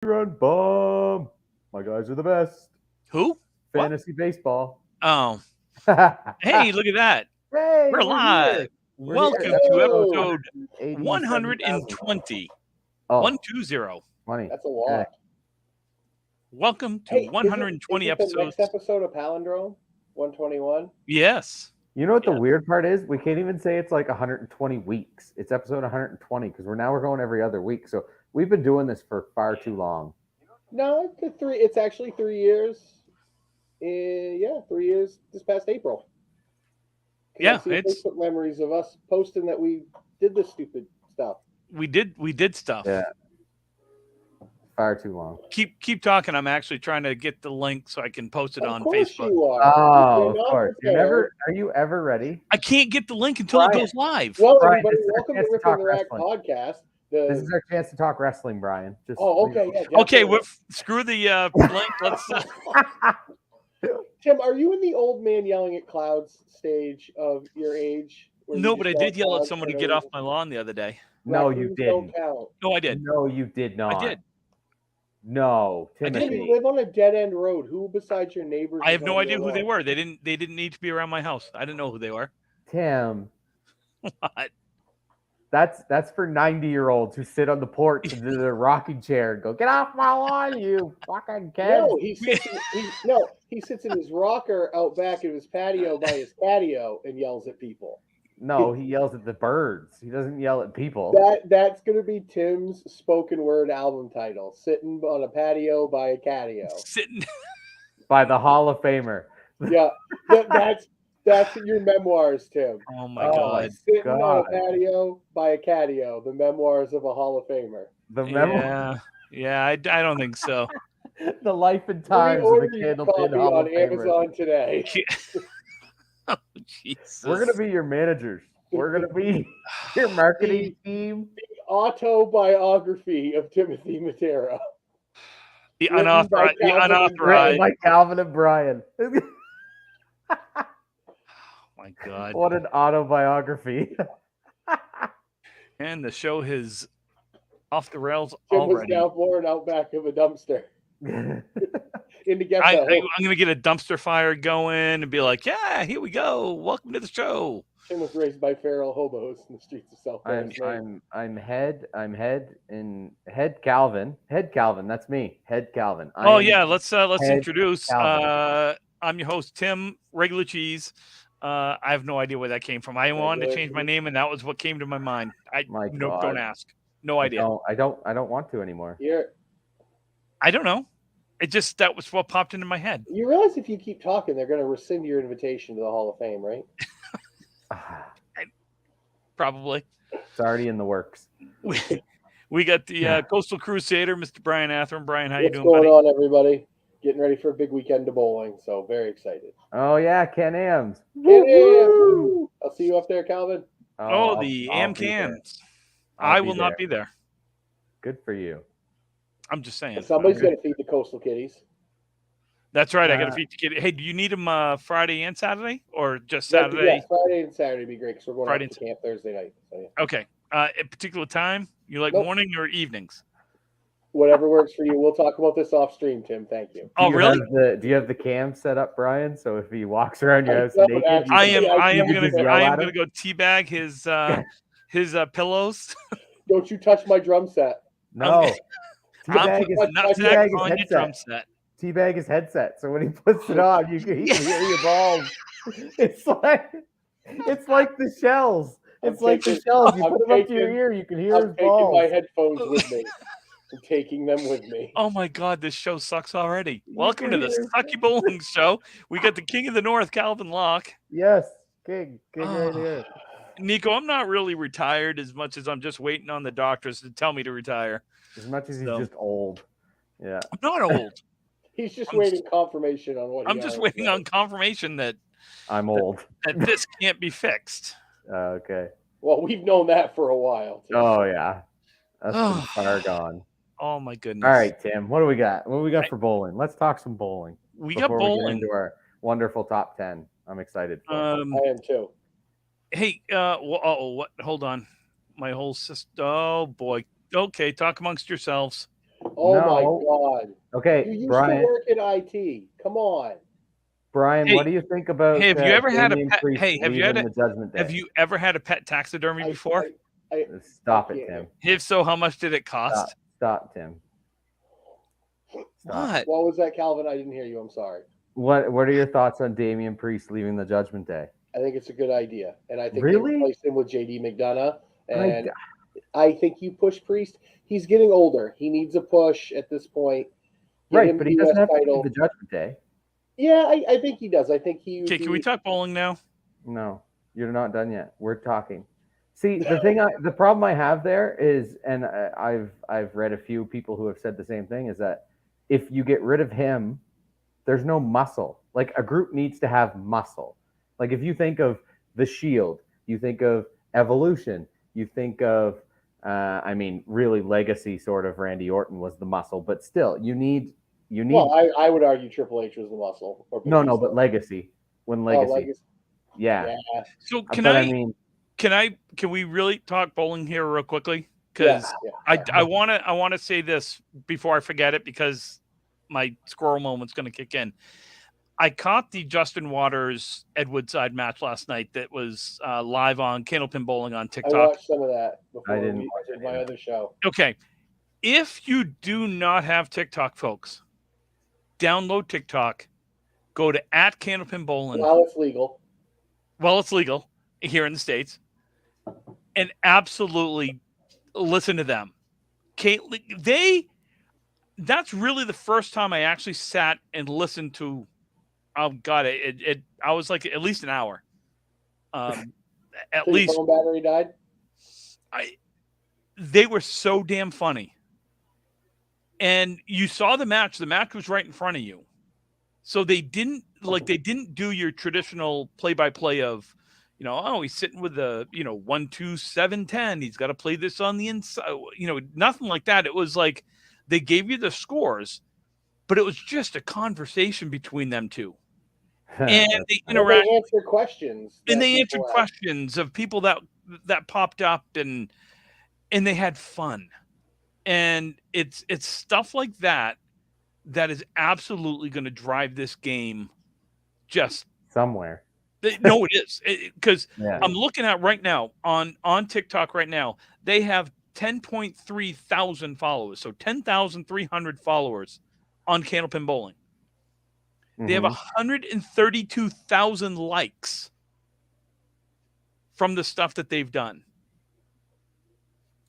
Run bomb. My guys are the best. Who? Fantasy baseball. Oh, Hey, hey, look at that. We're we're here. live. We're here. Welcome to Oh, episode 87,000. 120. Oh, 120. 20. that's a lot. Welcome to Hey, 120 isn't the episodes. next episode a palindrome? 121? Yes. You know what the Yeah. weird part is? We can't even say it's like 120 weeks. It's episode 120 because we're going every other week. So we've been doing this for far too long. No, it's actually 3 years. Yeah, 3 years this past April. 'Cause Yeah, I see it's Facebook memories of us posting that we did this stupid stuff. we did stuff. Yeah. Far too long. Keep talking. I'm actually trying to get the link so I can post it Of on course Facebook. you are. Oh, You're of not course. prepared. Are you ever ready? I can't get the link until it Brian. goes live. Well, Brian, everybody, this is our welcome to chance to Ripping talk the Rack wrestling. podcast. This is our chance to talk wrestling, Brian. Just Okay, yeah. Okay, definitely. screw the link. Let's. Tim, are you in the old man yelling at clouds stage of your age? where you No, just but I yell did yell at clouds someone for to no get off reason? my lawn the other day. No, you Raccoons don't didn't. count. No, I did. No, you did not. I did. No, I did. Tim, Timothy. you live on a dead end road. Who besides your neighbors? I have is no on idea your who they lawn? were. They didn't need to be around my house. I didn't know who they were. Tim, What? that's for 90-year-olds who sit on the porch into their rocking chair and go, "Get off my lawn, you fucking kid." No, he sits in his rocker out back of his patio by his patio and yells at people. No, he yells at the birds. He doesn't yell at people. That's gonna be Tim's spoken word album title. Sitting on a patio by a catio. Sitting. By the Hall of Famer. Yeah, that's your memoirs, Tim. Oh my god. Sitting on God. a patio by a catio, the memoirs of a Hall of Famer. The memoir, Yeah. Yeah. I don't think so. the life and Let me times of the order you a Candlepin copy Hall on of Famer. Amazon today. Oh, Jesus. We're gonna be your managers. We're gonna be your marketing team. The autobiography of Timothy Matera. the written by unauthorized. The Calvin and Written unauthorized. by Calvin and Brian. Oh my god. What an autobiography. And the show is off the rails Tim was already. now born out back of a dumpster. In to get I'm the gonna get a dumpster fire going and be like, yeah, here we go. Welcome to the show. Tim was raised by feral hobos in the streets of South I'm head Calvin. Head Calvin, that's me. Head Calvin. Oh yeah, let's Head introduce. Calvin. I'm your host, Tim, regular cheese. I have no idea where that came from. I wanted to change my name, and that was what came to my mind. God. Don't ask. No idea. I don't want to anymore. I don't know. That was what popped into my head. You realize if you keep talking, they're going to rescind your invitation to the Hall of Fame, right? Probably. It's already in the works. We got the Coastal Crusader, Mr. Brian Athram. Brian, how you What's doing, going buddy? on, everybody? Getting ready for a big weekend of bowling, so very excited. Oh yeah, Can-Ams. Woo! I'll see you up there, Calvin. Oh, the I'll be there. Amcams. I will not be there. Good for you. I'm just saying. Somebody's going to feed the Coastal Kitties. That's right. I got to feed the kid. Hey, do you need them Friday and Saturday, or just Saturday? Yeah, Friday and Saturday would be great because we're going Friday out to camp Thursday night. So, yeah. Okay. A particular time? You like morning or evenings? Whatever works for you. We'll talk about this off stream, Tim. Thank you. Oh, really? Do you have the cam set up, Brian? So if he walks around your house don't naked, actually. I am just gonna yell at him? go teabag his pillows. Don't you touch my drum set. No. I'm not on your drum set. Teabag his headset. So when he puts it on, you can hear your balls. It's like the shells. It's like the shells. You put them up to your ear, you can hear his balls. I'm taking my headphones with me. I'm taking them with me. Oh my God, this show sucks already. Welcome to the Sucky Bowling Show. We got the King of the North, Calvin Locke. Yes, King right here. Nico, I'm not really retired as much as I'm just waiting on the doctors to tell me to retire. As much as he's just old. Yeah. I'm not old. He's just waiting confirmation on what I'm just waiting on confirmation that I'm old. That this can't be fixed. Okay. Well, we've known that for a while. Too. Oh yeah. That's been far gone. Oh my goodness. All right, Tim. What do we got? What do we got for bowling? Let's talk some bowling. We got bowling. We get into our wonderful top 10. I'm excited for I am too. Hey, what? Hold on. My whole system. Oh boy. Okay, talk amongst yourselves. Oh my No. God! Okay, You used Brian. to work in IT. Come on. Brian, Hey, what do you think about Hey, have you ever had a Damian pet? Priest Hey, leaving the Judgment have Day? you ever had a pet taxidermy before? I Stop I it, can't. Tim. If so, how much did it cost? Stop, Tim. Stop. What? What was that, Calvin? I didn't hear you. I'm sorry. What are your thoughts on Damian Priest leaving the Judgment Day? I think it's a good idea, and I think they Really? replaced him with JD McDonough. And I think you push Priest. He's getting older. He needs a push at this point. Get Right, him but the he doesn't US have to title. leave the Judgment Day. Yeah, I think he does. I think he would Okay, can we talk bowling now? No, you're not done yet. We're talking. See, the problem I have there is, and I've read a few people who have said the same thing, is that if you get rid of him, there's no muscle. Like a group needs to have muscle. Like if you think of the Shield, you think of Evolution, you think of, really legacy sort of Randy Orton was the muscle, but still, you need. Well, I would argue Triple H was the muscle. Or No, but legacy. When legacy. Legacy. Yeah. So can we really talk bowling here real quickly? Because I want to say this before I forget it, because my squirrel moment's going to kick in. I caught the Justin Waters Ed Woodside match last night that was live on Candlepin Bowling on TikTok. I watched some of that before I didn't I did my other show. Okay. If you do not have TikTok, folks, download TikTok, go to @Candlepin Bowling. Well, it's legal. Well, it's legal here in the States. And absolutely listen to them. That's really the first time I actually sat and listened to. Oh God, I was like at least an hour. At So least your phone battery died. They were so damn funny. And you saw the match. The match was right in front of you. So they didn't do your traditional play-by-play of, he's sitting with the, 1, 2, 7, 10. He's got to play this on the inside. Nothing like that. It was like they gave you the scores, but it was just a conversation between them two. And they interact. They answer questions. And they answered questions of people that popped up, and they had fun. And it's stuff like that is absolutely going to drive this game just somewhere. No, it is, because I'm looking at right now on TikTok right now. They have 10.3 thousand followers, so 10,300 followers on Candlepin Bowling. They have 132,000 likes from the stuff that they've done.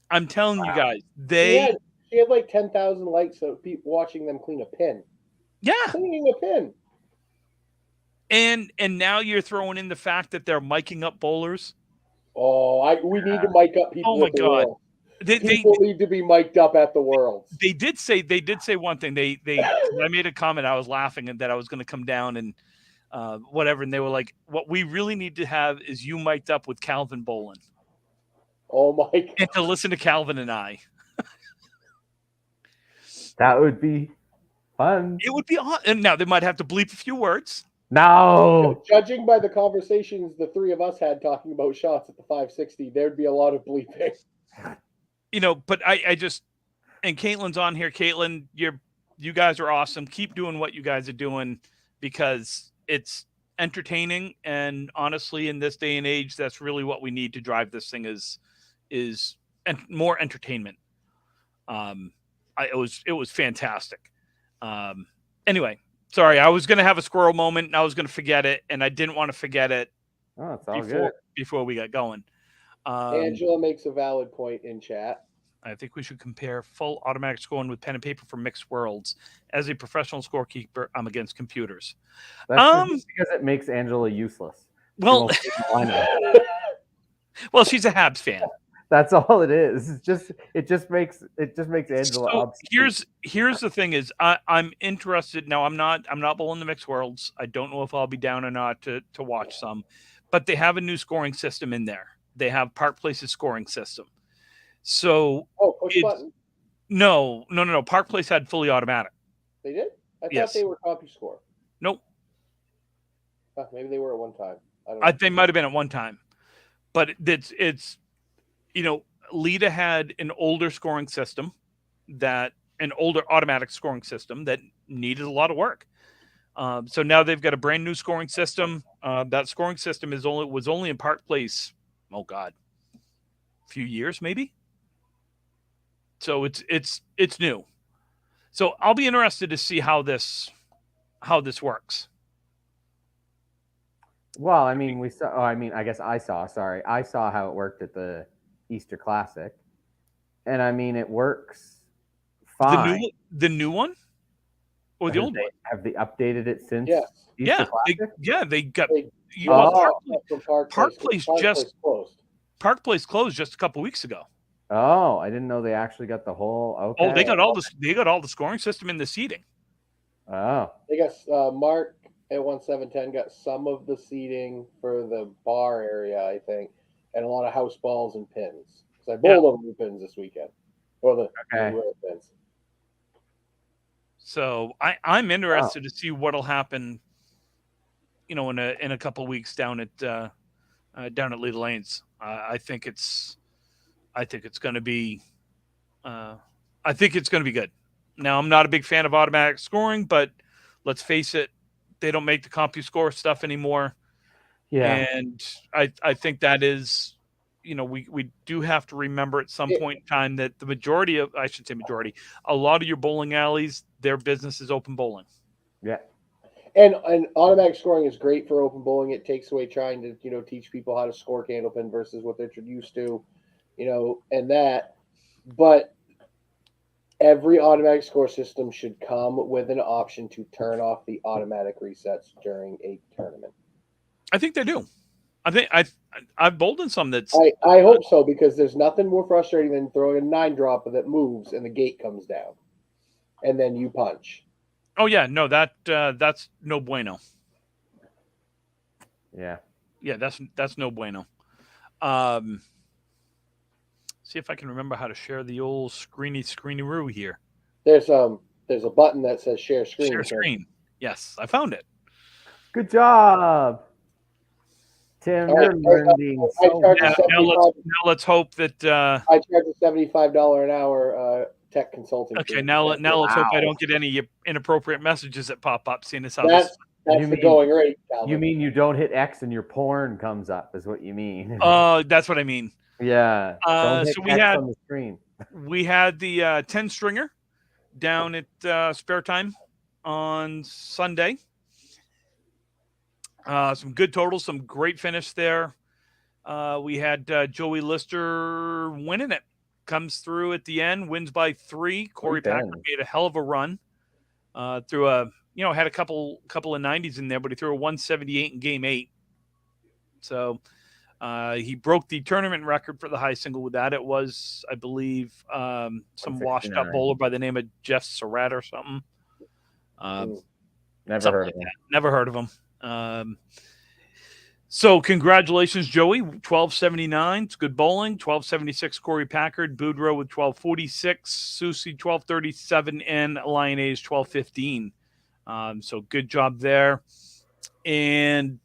I'm telling you guys, she had like 10,000 likes of people watching them clean a pin. Yeah, cleaning a pin. And now you're throwing in the fact that they're miking up bowlers. Oh, we need to mic up people. Oh my God. People need to be mic'd up at the Worlds. They did say one thing. I made a comment. I was laughing and that I was going to come down and whatever. And they were like, what we really need to have is you mic'd up with Calvin Bowling. Oh my God. And to listen to Calvin and I. That would be fun. It would be awesome. And now they might have to bleep a few words. No. Judging by the conversations the three of us had talking about shots at the 560, there'd be a lot of bleeping. But I just, and Caitlin's on here. Caitlin, you guys are awesome. Keep doing what you guys are doing, because it's entertaining. And honestly, in this day and age, that's really what we need to drive this thing is more entertainment. It was fantastic. Anyway, sorry, I was going to have a squirrel moment and I was going to forget it, and I didn't want to forget it. Oh, it's all good. Before we got going. Angela makes a valid point in chat. I think we should compare full automatic scoring with pen and paper for mixed worlds. As a professional scorekeeper, I'm against computers. That's just because it makes Angela useless. Well, she's a Habs fan. That's all it is. It just makes Angela obstinate. Here's the thing is I'm interested now. I'm not bowling the mixed worlds. I don't know if I'll be down or not to watch some, but they have a new scoring system in there. They have Park Place's scoring system. So push button? No. Park Place had fully automatic. They did? I thought they were CompuScore. Nope. Maybe they were at one time. I don't know. They might have been at one time, but it's Lita had an older scoring system that an older automatic scoring system that needed a lot of work. So now they've got a brand new scoring system. That scoring system was only in Park Place. Oh God, a few years maybe. So it's new. So I'll be interested to see how this works. Well, I mean, we saw. Oh, I mean, I guess I saw. Sorry, I saw how it worked at the Easter Classic, and I mean, it works fine. The new one or the old one? Have they updated it since Yes. Easter Classic? They got Park Place closed. Park Place closed just a couple weeks ago. Oh, I didn't know they actually got the whole. Okay. Oh, they got all the scoring system in the seating. Oh, They got Mark at 1710 got some of the seating for the bar area, I think, and a lot of house balls and pins. Because I bowled over the pins this weekend, or the pins. So I'm interested to see what'll happen. In a couple of weeks down at Leda Lanes. I think it's going to be. I think it's going to be good. Now I'm not a big fan of automatic scoring, but let's face it, they don't make the CompuScore stuff anymore. yeah. And I think that is, we do have to remember at some point in time that a lot of your bowling alleys, their business is open bowling. Yeah. And automatic scoring is great for open bowling. It takes away trying to teach people how to score Candlepin versus what they're used to, and that. But every automatic score system should come with an option to turn off the automatic resets during a tournament. I think they do. I think I've bowled in some that's. I hope so, because there's nothing more frustrating than throwing a 9-drop that moves and the gate comes down, and then you punch. Oh yeah, no, that's no bueno. Yeah. Yeah, that's no bueno. See if I can remember how to share the old screeny-roo here. There's a button that says share screen. Share screen. Yes, I found it. Good job, Tim. You're learning so much. Now let's hope that I charge a $75 an hour tech consulting. Okay, now let's hope I don't get any inappropriate messages that pop up. Seeing as how that's the going rate. You mean you don't hit X and your porn comes up? Is what you mean? That's what I mean. Yeah. Don't hit so X on the screen. We had the 10 stringer down at Spare Time on Sunday. Some good totals, some great finish there. We had Joey Lister winning it. Comes through at the end, wins by 3. Corey Packer made a hell of a run. Through had a couple of 90s in there, but he threw a 178 in game 8. So he broke the tournament record for the high single with that. It was, I believe, some washed up bowler by the name of Jeff Surratt or something. Never heard of him. Never heard of him. So congratulations, Joey. 1279. It's good bowling. 1276, Corey Packard. Boudreaux with 1246. Susie, 1237. And Lion A's 1215. So good job there. And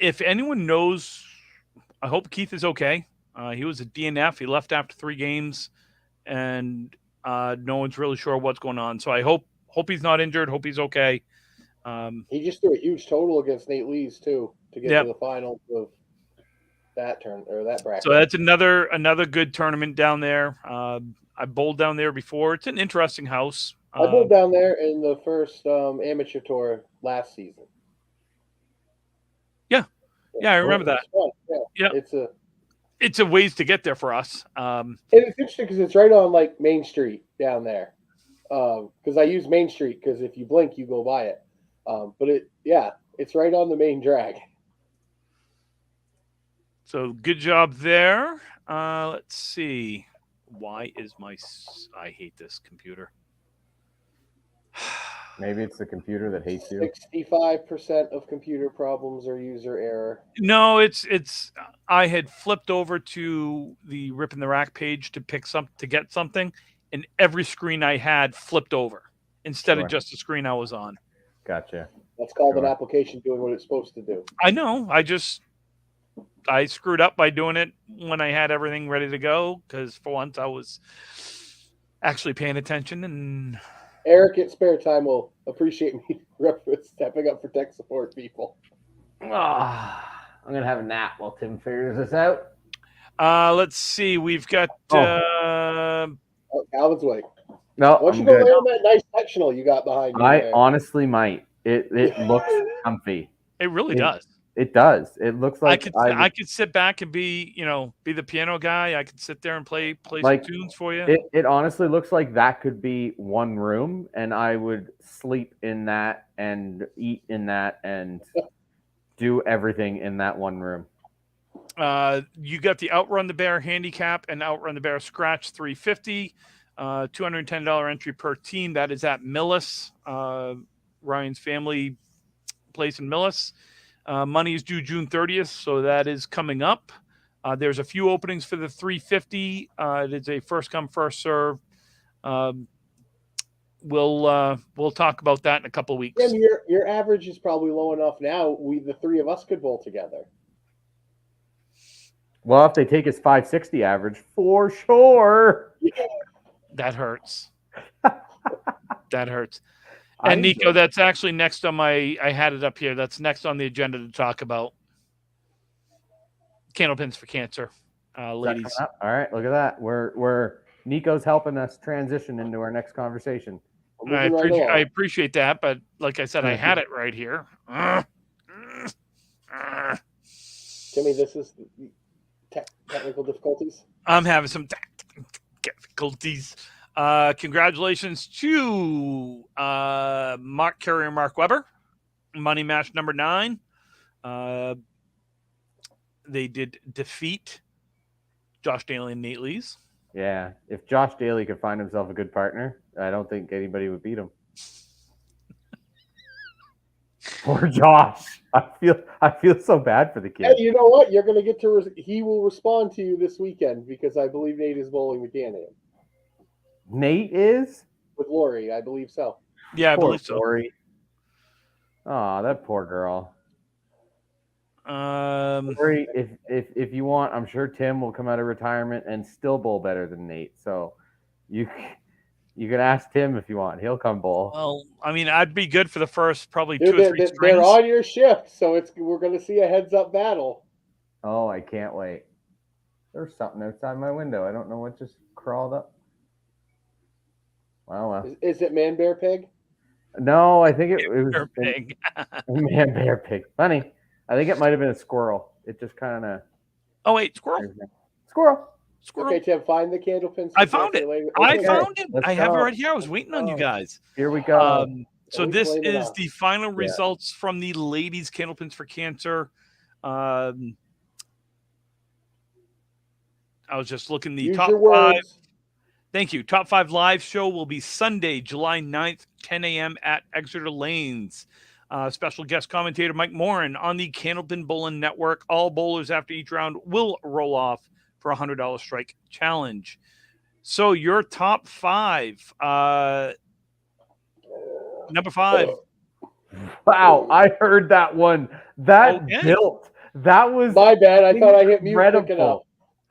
if anyone knows, I hope Keith is okay. He was a DNF. He left after 3 games, and no one's really sure what's going on. So I hope he's not injured. Hope he's okay. He just threw a huge total against Nate Lees too to get to the finals of that bracket. So that's another good tournament down there. I bowled down there before. It's an interesting house. I bowled down there in the first amateur tour last season. Yeah, I remember that. Yeah. It's a ways to get there for us. And it's interesting because it's right on like Main Street down there. Because I use Main Street because if you blink, you go by it. But it's right on the main drag. So good job there. Let's see. Why is I hate this computer. Maybe it's the computer that hates you. 65% of computer problems are user error. No, it's I had flipped over to the Rip in the Rack page to get something, and every screen I had flipped over instead of just the screen I was on. Gotcha. That's called an application doing what it's supposed to do. I know. I screwed up by doing it when I had everything ready to go, because for once I was actually paying attention. And Eric at Spare Time will appreciate me stepping up for tech support people. I'm gonna have a nap while Tim figures this out. let's see. We've got. Oh, Calvin's awake. No, Why don't I'm you go good. lay on that nice sectional you got behind you? I there? honestly might. It looks comfy. It really does. It does. It looks like I could sit back and be the piano guy. I could sit there and play like, some tunes for you. It honestly looks like that could be one room, and I would sleep in that and eat in that and do everything in that one room. You got the Outrun the Bear handicap and Outrun the Bear scratch 350, $210 entry per team. That is at Millis, Ryan's family place in Millis. Money is due June 30th, so that is coming up. There's a few openings for the 350. It is a first come, first serve. We'll talk about that in a couple of weeks. Tim, your average is probably low enough now. The three of us could bowl together. Well, if they take his 560 average, for sure. That hurts. That hurts. And Nico, that's actually next on I had it up here. That's next on the agenda to talk about Candlepins for Cancer, ladies. All right, look at that. We're Nico's helping us transition into our next conversation. I appreciate that, but like I said, I had it right here. Timmy, this is technical difficulties. I'm having some difficulties. Congratulations to Mark Carrier, Mark Weber, Money Match number 9. They did defeat Josh Daly and Nate Lees. Yeah, if Josh Daly could find himself a good partner, I don't think anybody would beat him. Poor Josh. I feel so bad for the kid. Hey, you know what? You're going to get to. He will respond to you this weekend because I believe Nate is bowling the Can-Am. Nate is with Lori, I believe so. Yeah, I believe so. Lori. Oh, that poor girl. Lori, if you want, I'm sure Tim will come out of retirement and still bowl better than Nate. So you can ask Tim if you want. He'll come bowl. Well, I mean, I'd be good for the first probably 2 or 3 strings. They're on your shift, so we're going to see a heads-up battle. Oh, I can't wait. There's something outside my window. I don't know what just crawled up. Well. Is it Man Bear Pig? No, I think it was Bear Pig. Man Bear Pig. Funny. I think it might have been a squirrel. It just kind of. Oh wait, squirrel. Squirrel. Okay, Tim, find the Candlepin. I found it. I found it. I have it right here. I was waiting on you guys. Here we go. So this is the final results from the ladies' Candlepins for Cancer. I was just looking the top 5. Thank you. Top 5 live show will be Sunday, July 9th, 10 a.m. at Exeter Lanes. Special guest commentator Mike Morin on the Candlepin Bowling Network. All bowlers after each round will roll off for a $100 strike challenge. So your top 5. Number 5. Wow, I heard that one. That built. That was my bad. I thought I hit mute quick enough.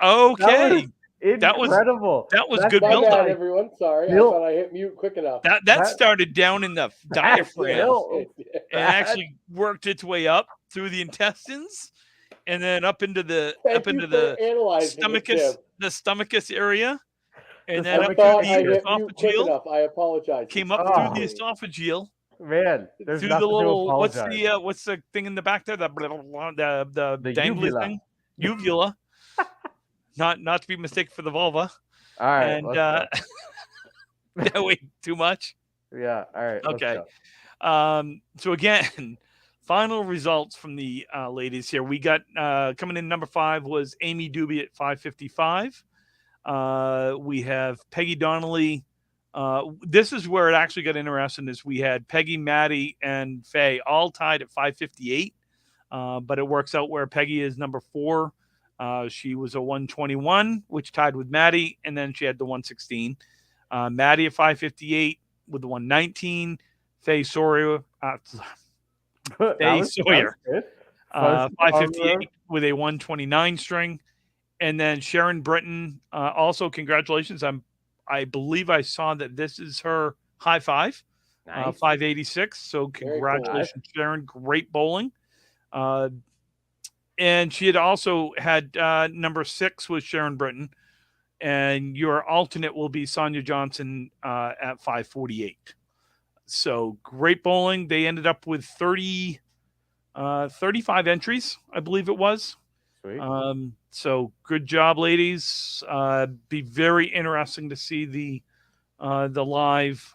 Okay. That was incredible. That was good build up, everyone. Sorry, I thought I hit mute quick enough. That started down in the diaphragm and actually worked its way up through the intestines and then up into the stomachus area, and then up through the esophageal. I apologize. Came up through the esophageal. Man, there's through the little what's the thing in the back there? The dangly thing, uvula. Not to be mistaken for the vulva. All right. And wait, too much? Yeah. All right. Okay. So again, final results from the ladies here. We got coming in number 5 was Amy Doobie at 555. We have Peggy Donnelly. This is where it actually got interesting. Is we had Peggy, Maddie, and Faye all tied at 558. But it works out where Peggy is number 4. She was a 121, which tied with Maddie, and then she had the 116. Maddie at 558 with the 119. Faye Sawyer, 558 with a 129 string. And then Sharon Britton, also congratulations. I'm I believe I saw that this is her high five, Nice. 586. So Very cool. congratulations, Sharon. Great bowling. And she had also had number 6 was Sharon Britton, and your alternate will be Sonia Johnson at 548. So great bowling. They ended up with 35 entries, I believe it was. Sweet. So good job, ladies. Be very interesting to see the live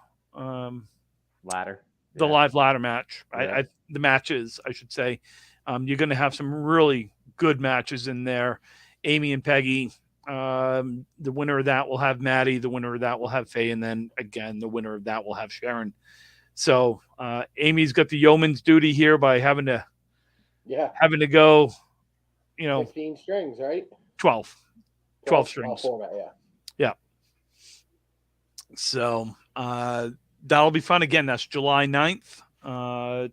Ladder. the Yeah. live ladder match. Yeah. The matches, I should say. You're going to have some really good matches in there. Amy and Peggy. The winner of that will have Maddie. The winner of that will have Faye, and then again, the winner of that will have Sharon. So Amy's got the yeoman's duty here by having to go, 15 strings, right? 12 strings. Format, yeah. So that'll be fun. Again, that's July 9th,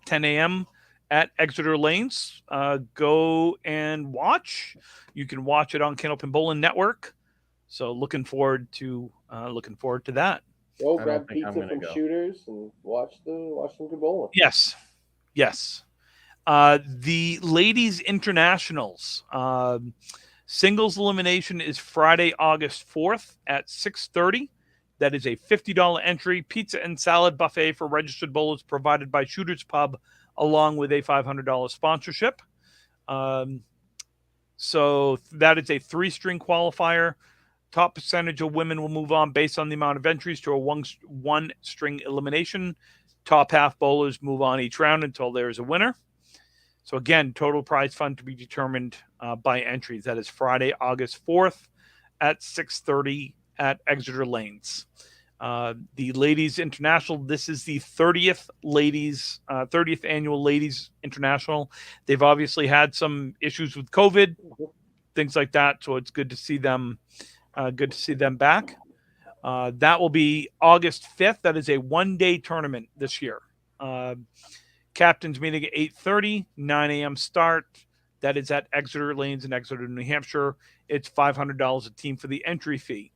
10 a.m. at Exeter Lanes. Go and watch. You can watch it on Candlepin Bowling Network. So looking forward to that. Go grab pizza from Shooters and watch some good bowling. Yes. The ladies internationals singles elimination is Friday, August 4th at 6:30. That is a $50 entry pizza and salad buffet for registered bowlers provided by Shooters Pub, along with a $500 sponsorship. So that is a 3-string qualifier. Top percentage of women will move on based on the amount of entries to a one-string elimination. Top half bowlers move on each round until there is a winner. So again, total prize fund to be determined by entries. That is Friday, August 4th at 6:30 at Exeter Lanes. The Ladies International, this is the 30th annual Ladies International. They've obviously had some issues with COVID, things like that. So it's good to see them. Good to see them back. That will be August 5th. That is a one-day tournament this year. Captain's meeting at 8:30, 9 a.m. start. That is at Exeter Lanes in Exeter, New Hampshire. It's $500 a team for the entry fee.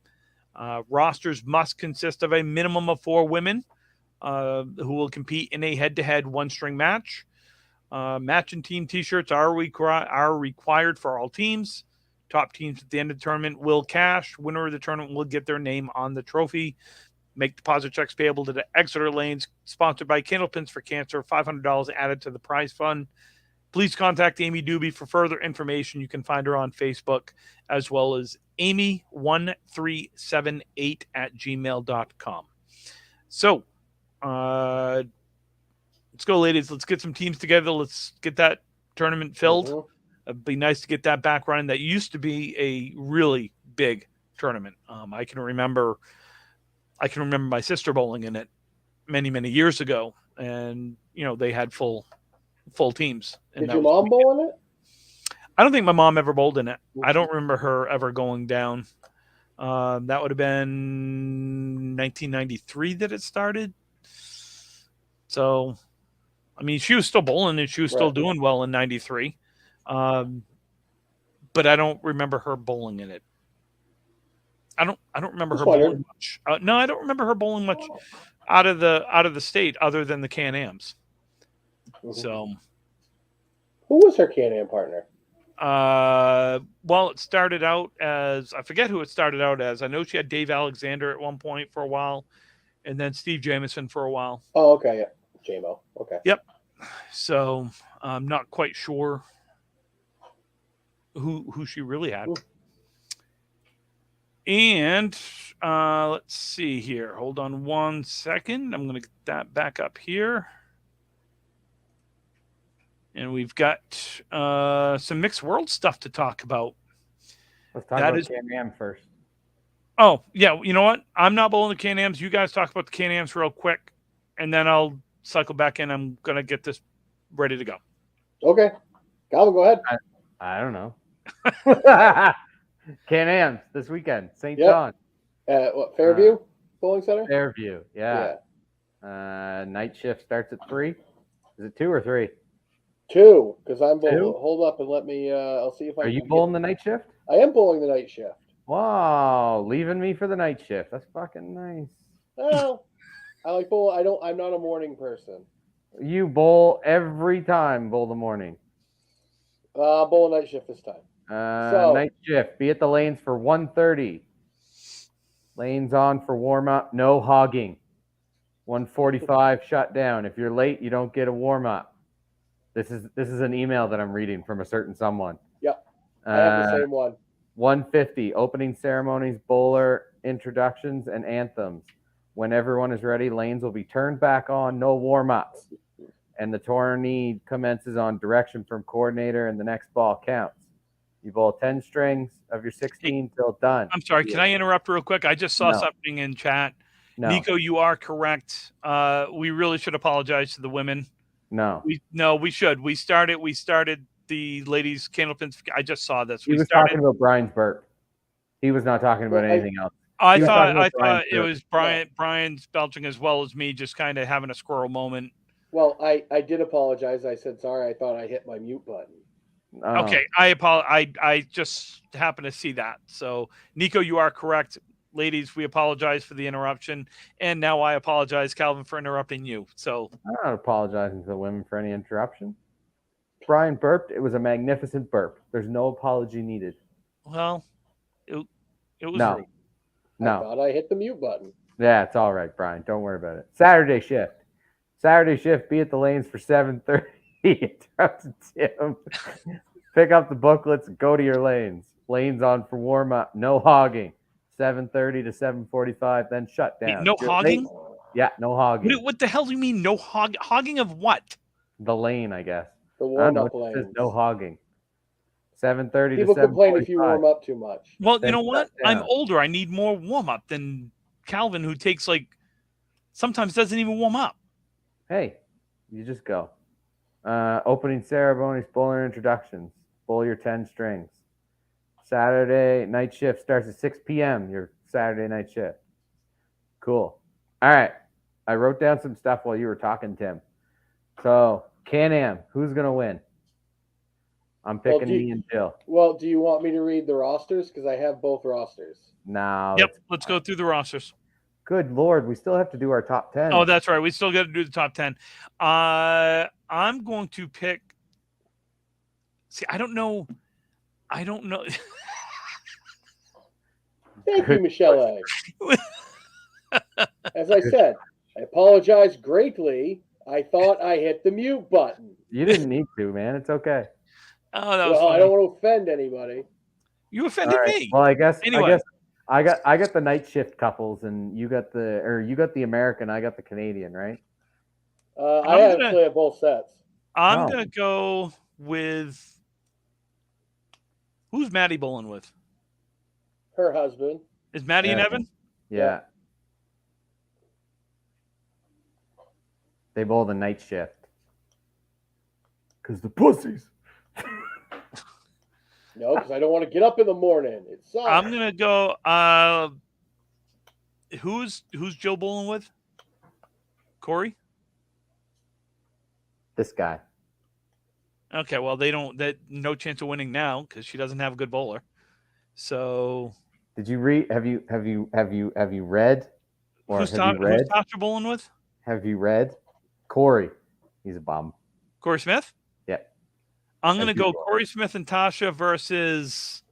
Rosters must consist of a minimum of 4 women who will compete in a head-to-head one-string match. Match and team T-shirts are required for all teams. Top teams at the end of the tournament will cash. Winner of the tournament will get their name on the trophy. Make deposit checks payable to the Exeter Lanes, sponsored by Candlepins for Cancer. $500 added to the prize fund. Please contact Amy Doobie for further information. You can find her on Facebook as well as amy1378@gmail.com. So, let's go, ladies. Let's get some teams together. Let's get that tournament filled. It'd be nice to get that back running. That used to be a really big tournament. I can remember my sister bowling in it many, many years ago, and they had full teams. And did your mom bowl in it? I don't think my mom ever bowled in it. I don't remember her ever going down. That would have been 1993 that it started. So, I mean, she was still bowling and she was still doing well in 93. But I don't remember her bowling in it. I don't remember her bowling much. No, I don't remember her bowling much out of the state other than the Can-Ams. So, who was her Can-Am partner? Well, it started out as, I forget who it started out as. I know she had Dave Alexander at one point for a while, and then Steve Jamison for a while. Oh, okay, yeah, JMO. Okay. Yep. So I'm not quite sure who she really had. And let's see here. Hold on one second. I'm going to get that back up here. And we've got some mixed world stuff to talk about. Let's talk about Can-Am first. Oh, yeah. You know what? I'm not bowling the Can-Ams. You guys talk about the Can-Ams real quick, and then I'll cycle back in. I'm going to get this ready to go. Okay. Calvin, go ahead. I don't know. Can-Ams this weekend, St. John. What, Fairview Bowling Center? Fairview, yeah. Night shift starts at 3. Is it 2 or 3? 2, because I'm bowling. Hold up and let me. I'll see if I. Are you bowling the night shift? I am bowling the night shift. Wow, leaving me for the night shift. That's fucking nice. Well, I like bowl. I'm not a morning person. You bowl every time, bowl the morning. Bowl night shift this time. So- Night shift. Be at the lanes for 1:30. Lanes on for warm up. No hogging. 1:45 shut down. If you're late, you don't get a warm up. This is an email that I'm reading from a certain someone. Yep, I have the same one. 1:50 opening ceremonies, bowler introductions, and anthems. When everyone is ready, lanes will be turned back on. No warm ups, and the tourney commences on direction from coordinator, and the next ball counts. You bowl 10 strings of your 16 till done. I'm sorry. Can I interrupt real quick? I just saw No. something in chat. No, Nico, you are correct. We really should apologize to the women. no. We should. We started the ladies Candlepins. I just saw this. He was talking about Brian's burp. He was not talking about anything else. I he was thought talking about Brian's it burp. was Brian's belching as well as me, just kind of having a squirrel moment. Well, I did apologize. I said sorry. I thought I hit my mute button. Oh. Okay, I apologize. I just happened to see that. So, Nico, you are correct. Ladies, we apologize for the interruption, and now I apologize, Calvin, for interrupting you. So, I'm not apologizing to the women for any interruption. Brian burped. It was a magnificent burp. There's no apology needed. well, it was No. rude. I No. thought I hit the mute button. Yeah, it's all right, Brian. Don't worry about it. Saturday shift. Saturday shift. Be at the lanes for 7:30. Interrupted Tim. Pick up the booklets and go to your lanes. Lanes on for warm up. No hogging. 7:30 to 7:45. Then shut Wait, down. no You're hogging? late. Yeah, no hogging. What the hell do you mean no hogging of what? The lane, I guess. The I don't warm know. up It says lanes. no hogging. 7:30 to People 7:45. complain if you warm up too much. Well, Then you know what? shut I'm down. older. I need more warm up than Calvin, who takes sometimes doesn't even warm up. Hey, you just go. Opening ceremonies, bowler introductions. Bowl your 10 strings. Saturday night shift starts at 6 p.m. Your Saturday night shift. Cool. All right. I wrote down some stuff while you were talking, Tim. So, Can-Am, who's going to win? I'm picking me and Jill. Well, do you want me to read the rosters? Because I have both rosters. No. Yep, let's go through the rosters. Good Lord. We still have to do our top 10. Oh, that's right. We still got to do the top 10. I'm going to pick. See, I don't know. Thank you, Michelle A. As I said, I apologize greatly. I thought I hit the mute button. You didn't need to, man. It's okay. Oh, that was Well, funny. I don't want to offend anybody. You offended me. Well, I guess Anyway. I got the night shift couples, and you got the American. I got the Canadian, right? I actually have both sets. I'm Oh. gonna go with who's Maddie bowling with? Her husband. Is Maddie and Evan? Yeah. They bowl the night shift. Because the pussies. No, because I don't want to get up in the morning. It sucks. I'm gonna go. Who's Jill bowling with? Corey. This guy. Okay, well they don't. That no chance of winning now because she doesn't have a good bowler. So Did you read? Have you read? Or who's have you read? who's Tasha bowling with? Have you read? Corey. He's a bum. Corey Smith. Yeah. I'm gonna As go usual. Corey Smith and Tasha versus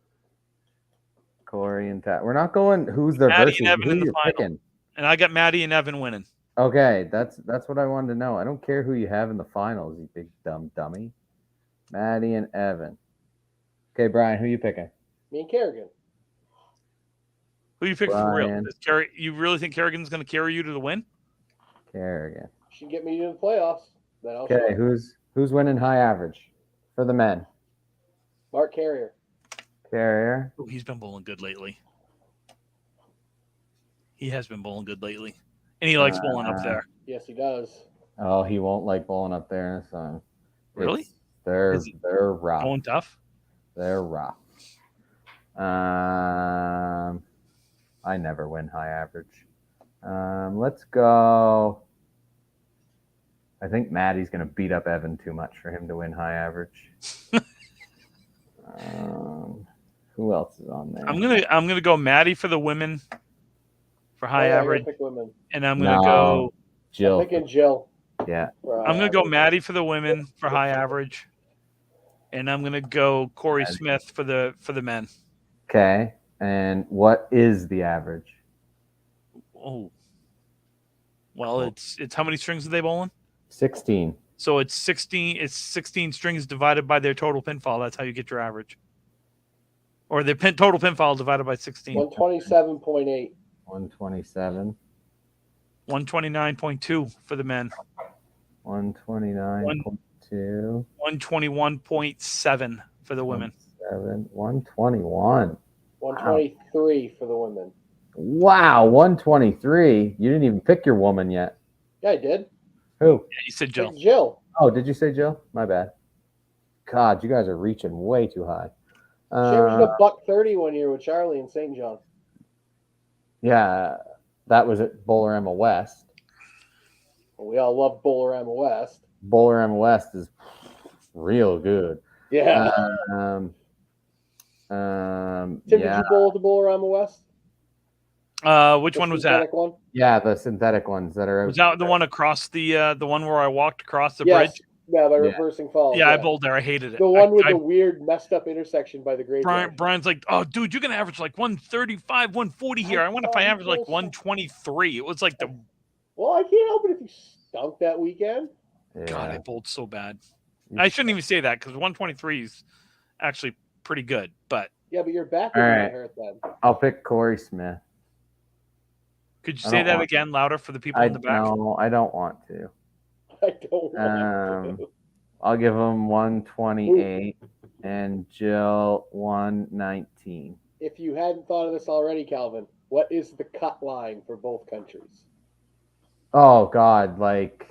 Corey and Tat. We're not going. Who's their Maddie versus? and Evan Who in the you final. picking? and I got Maddie and Evan winning. Okay, that's what I wanted to know. I don't care who you have in the finals, you big dumb dummy. Maddie and Evan. Okay, Brian, who you picking? Me and Kerrigan. Who you pick for real? Brian. You really think Kerrigan's going to carry you to the win? Kerrigan. She can get me to the playoffs. Then I'll Okay, show. who's winning high average for the men? Mark Carrier. Carrier. Oh, he's been bowling good lately. He has been bowling good lately, and he likes bowling up there. Yes, he does. Oh, he won't like bowling up there in the sun. Really? They're Is he rough. Bowling tough. They're rough. I never win high average. Let's go. I think Maddie's going to beat up Evan too much for him to win high average. Who else is on there? I'm gonna go Maddie for the women for high I gotta average, pick women. and I'm gonna go. Jill. I'm picking Jill. Yeah. I'm gonna go Maddie for the women for high average, and I'm gonna go Corey Smith for the men. Okay. And what is the average? Oh, well, it's how many strings are they bowling? 16. So it's 16. It's 16 strings divided by their total pinfall. That's how you get your average, or the total pinfall divided by 16. 127.8. 127. 129.2 for the men. 129.2. 121.7 for the women. 121. 123 for the women. Wow, 123. You didn't even pick your woman yet. Yeah, I did. Who? Yeah, you said Jill. Jill. Oh, did you say Jill? My bad. God, you guys are reaching way too high. She averaged a $130 one year with Charlie in St. John. Yeah, that was at Bowlerama West. Well, we all love Bowlerama West. Bowlerama West is real good. Yeah. Tim, did you bowl at the Bowlerama West? Which The one was that? one? Yeah, the synthetic ones that are. Was that the one across the one where I walked across the Yes. bridge? Yeah, by reversing falls. Yeah, I bowled there. I hated it. The one with the weird messed up intersection by the graveyard. Brian's like, oh, dude, you're gonna average like 135, 140 here. I wonder if I average like 123. It was like the. Well, I can't help it if you stunk that weekend. Yeah. God, I bowled so bad. I shouldn't even say that because 123 is actually pretty good, but. Yeah, but your back would be hurt then. I'll pick Corey Smith. Could you say that again louder for the people in the back? No, I don't want to. I don't want to. I'll give him 128 and Jill 119. If you hadn't thought of this already, Calvin, what is the cut line for both countries? Oh, God, like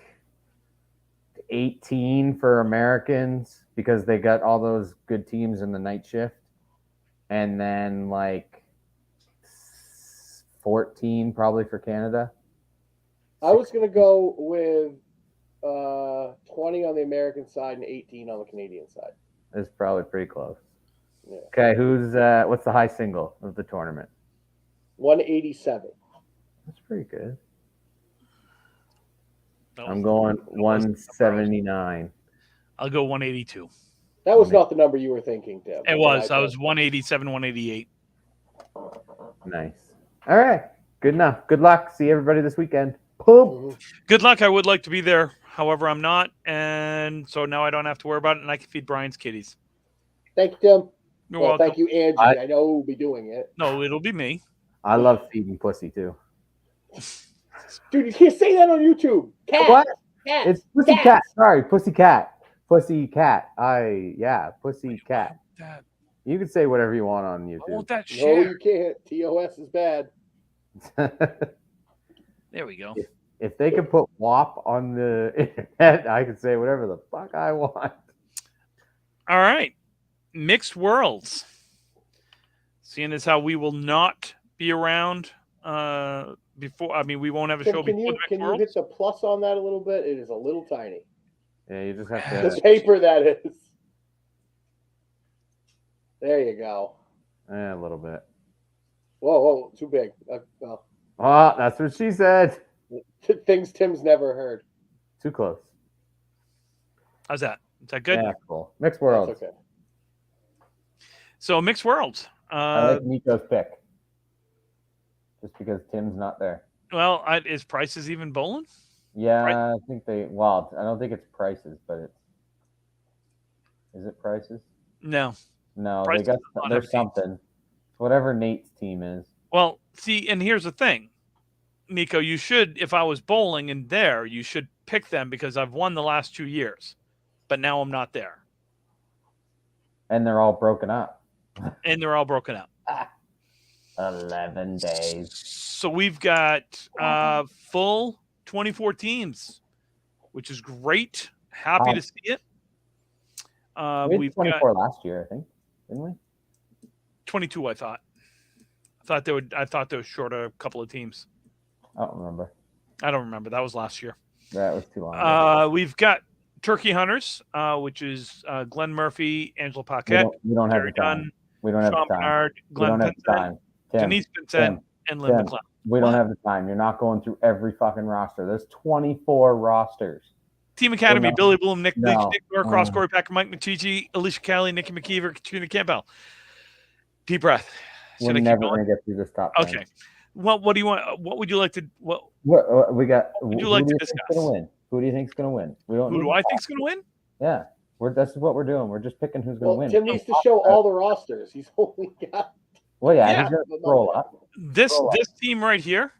18 for Americans because they got all those good teams in the night shift. And then like 14 probably for Canada. I was going to go with 20 on the American side and 18 on the Canadian side. It's probably pretty close. Yeah. Okay, what's the high single of the tournament? 187. That's pretty good. I'm going 179. I'll go 182. That was not the number you were thinking, Tim. It was. I was 187, 188. Nice. All right. Good enough. Good luck. See everybody this weekend. Poop. Good luck. I would like to be there. However, I'm not. And so now I don't have to worry about it. And I can feed Brian's kitties. Thank you, Tim. You're welcome. Thank you, Angie. I know who will be doing it. No, it'll be me. I love feeding pussy too. Dude, you can't say that on YouTube. Cat. What? Cat. It's pussy cat. Sorry, pussy cat. Pussy cat. Pussy cat. You can say whatever you want on YouTube. I want that shit. No, you can't. TOS is bad. There we go. If they could put WAP on the internet, I could say whatever the fuck I want. All right. Mixed Worlds. Seeing as how we will not be around before. I mean, we won't have a show before the Mixed Can you Worlds. hit the plus on that a little bit? It is a little tiny. Yeah, you just have to. The paper, that is. There you go. A little bit. Whoa, too big. Oh, that's what she said. Things Tim's never heard. Too close. How's that? Is that good? Yeah, cool. Mixed Worlds. That's okay. So Mixed Worlds. I like Nico's pick. Just because Tim's not there. Well, is Prices even bowling? Yeah, I think I don't think it's Prices, but it's. Is it Prices? No. No, Prices there's something. Whatever Nate's team is. Well, see, and here's the thing. Nico, you should, if I was bowling in there, you should pick them because I've won the last 2 years. But now I'm not there. And they're all broken up. And they're all broken up. 11 days. So we've got full 24 teams, which is great. Happy to see it. We've 24 last year, I think, didn't we? 22, I thought. I thought they were short a couple of teams. I don't remember. I don't remember. That was last year. That was too long. We've got Turkey Hunters, which is Glenn Murphy, Angela Paquette, you don't have Gary Dunn, We don't have Sean the time. Bernard, We Glenn don't have the Pinsent, time. Tim, Denise Pinsent, and Lynn Tim, McLeod. we don't What? have the time. You're not going through every fucking roster. There's 24 rosters. Team Academy, not- Billy Bloom, Nick Leach, No. Nick Norcross, Corey Packer, Mike McChichi, Alicia Kelly, Nikki McKeever, Katrina Campbell. Deep breath. We're Should I keep never going? going to get through this top 10. Okay. Well, what do you want? What would you like to? What We got. would you Who like do to you think's discuss? going to win? Who do you think's going to win? We don't. Who need do I think's going to win? Yeah, that's what we're doing. We're just picking who's going to win. Tim needs to show all the rosters. He's only got. Well, yeah, Yeah. he's going to scroll up. This team right here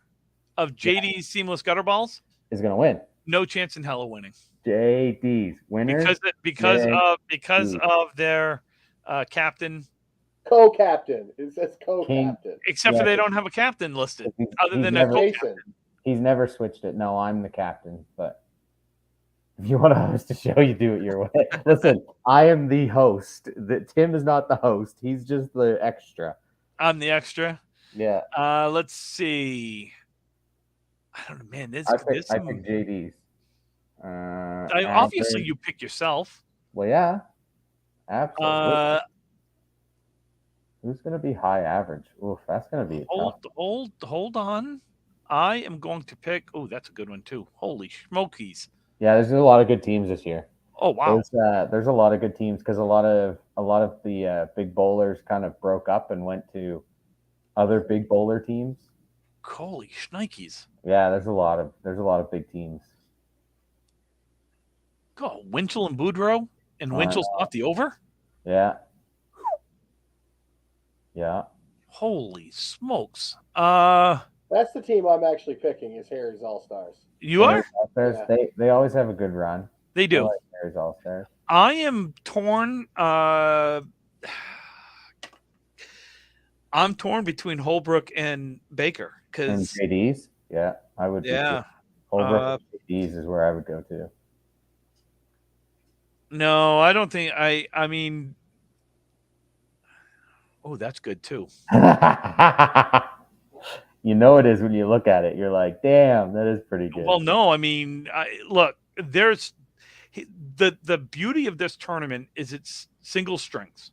of JD's Seamless Gutter Balls, Is going to win. no chance in hell of winning JD's winners. because JD. of their captain. Co-captain. It says co-captain. Except for they don't have a captain listed, other than a never, co-captain. Jason. He's never switched it. No, I'm the captain. But if you want to host a show, you do it your way. Listen, I am the host. Tim is not the host. He's just the extra. I'm the extra. Yeah. Let's see. I don't know, man. I picked JD's. Obviously, you pick yourself. Well, yeah. Absolutely. Who's going to be high average? Oof, that's going to be Hold on. I am going to pick. Oh, that's a good one too. Holy smokies! Yeah, there's a lot of good teams this year. Oh wow! There's a lot of good teams because a lot of the big bowlers kind of broke up and went to other big bowler teams. Holy shnikes! Yeah, there's a lot of big teams. Go Winchell and Boudreaux, and Winchell's not the over. Yeah. Yeah. Holy smokes! That's the team I'm actually picking. Is Harry's All Stars. You are? Yeah. They always have a good run. They do. I like Harry's All Stars. I am torn. I'm torn between Holbrook and Baker And because JD's. Yeah, I would. yeah. Holbrook and JD's is where I would go to. No, I don't think I mean. Oh, that's good too. You know it is when you look at it. You're like, damn, that is pretty good. Well, no, I mean, look, there's the beauty of this tournament is it's single strengths.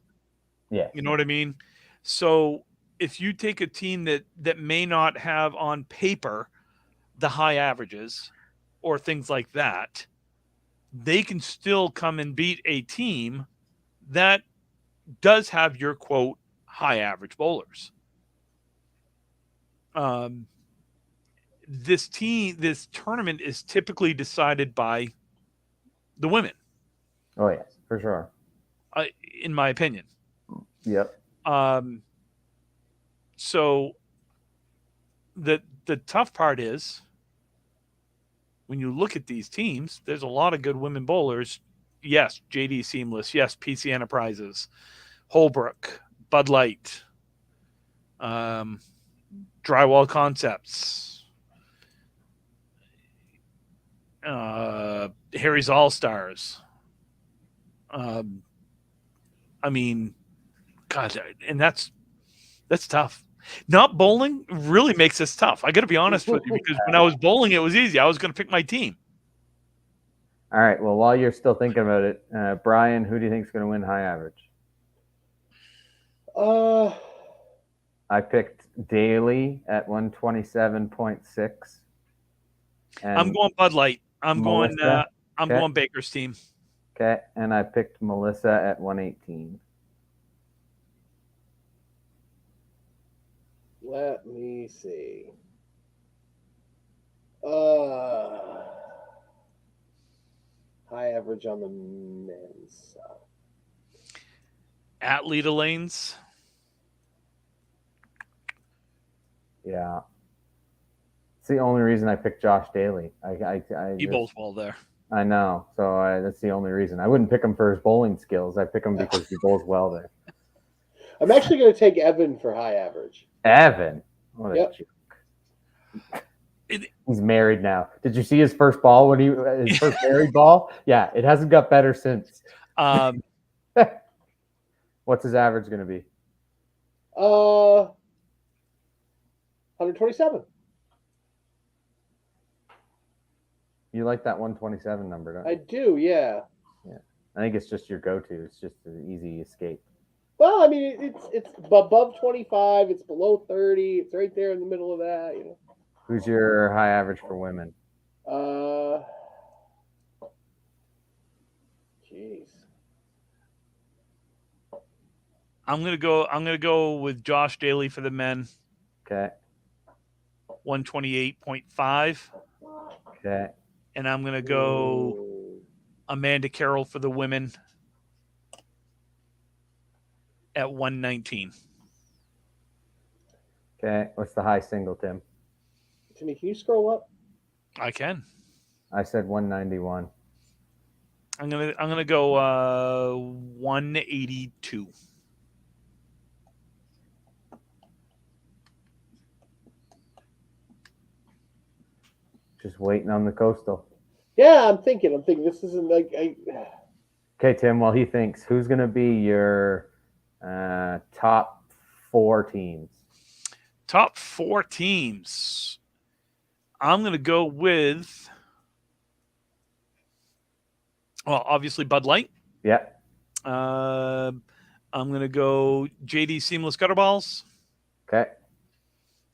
Yeah, you know what I mean. So if you take a team that may not have on paper the high averages or things like that, they can still come and beat a team that does have your quote high average bowlers. This tournament is typically decided by the women. Oh yes, for sure. In my opinion. Yep. So the tough part is when you look at these teams, there's a lot of good women bowlers. Yes, JD Seamless. Yes, PC Enterprises, Holbrook, Bud Light, Drywall Concepts, Harry's All Stars. I mean, God, and that's tough. Not bowling really makes this tough. I got to be honest with you because when I was bowling, it was easy. I was going to pick my team. All right. Well, while you're still thinking about it, Brian, who do you think is going to win high average? I picked Daly at 127.6. I'm going Bud Light. I'm Melissa? going Baker's team. Okay, and I picked Melissa at 118. Let me see. High average on the men's side. At Lita Lanes. Yeah. It's the only reason I picked Josh Daly. He bowls well there. I know. So that's the only reason. I wouldn't pick him for his bowling skills. I pick him because he bowls well there. I'm actually going to take Evan for high average. Evan? What a joke. He's married now. Did you see his first ball his first married ball? Yeah, it hasn't got better since. What's his average going to be? 127. You like that 127 number, don't you? I do, yeah. Yeah. I think it's just your go-to. It's just an easy escape. Well, I mean, it's above 25. It's below 30. It's right there in the middle of that. You know. Who's your high average for women? Jeez. I'm gonna go with Josh Daly for the men, Okay. 128.5, Okay. and I'm gonna go Ooh. Amanda Carroll for the women at 119. Okay. What's the high single, Tim? Timmy, can you scroll up? I can. I said 191. I'm gonna go 182. Just waiting on the coastal. Yeah, I'm thinking. This isn't like Okay, Tim. While he thinks, who's going to be your top 4 teams? Top 4 teams. I'm gonna go with, well, obviously Bud Light. Yeah. I'm gonna go JD Seamless Gutterballs. Okay.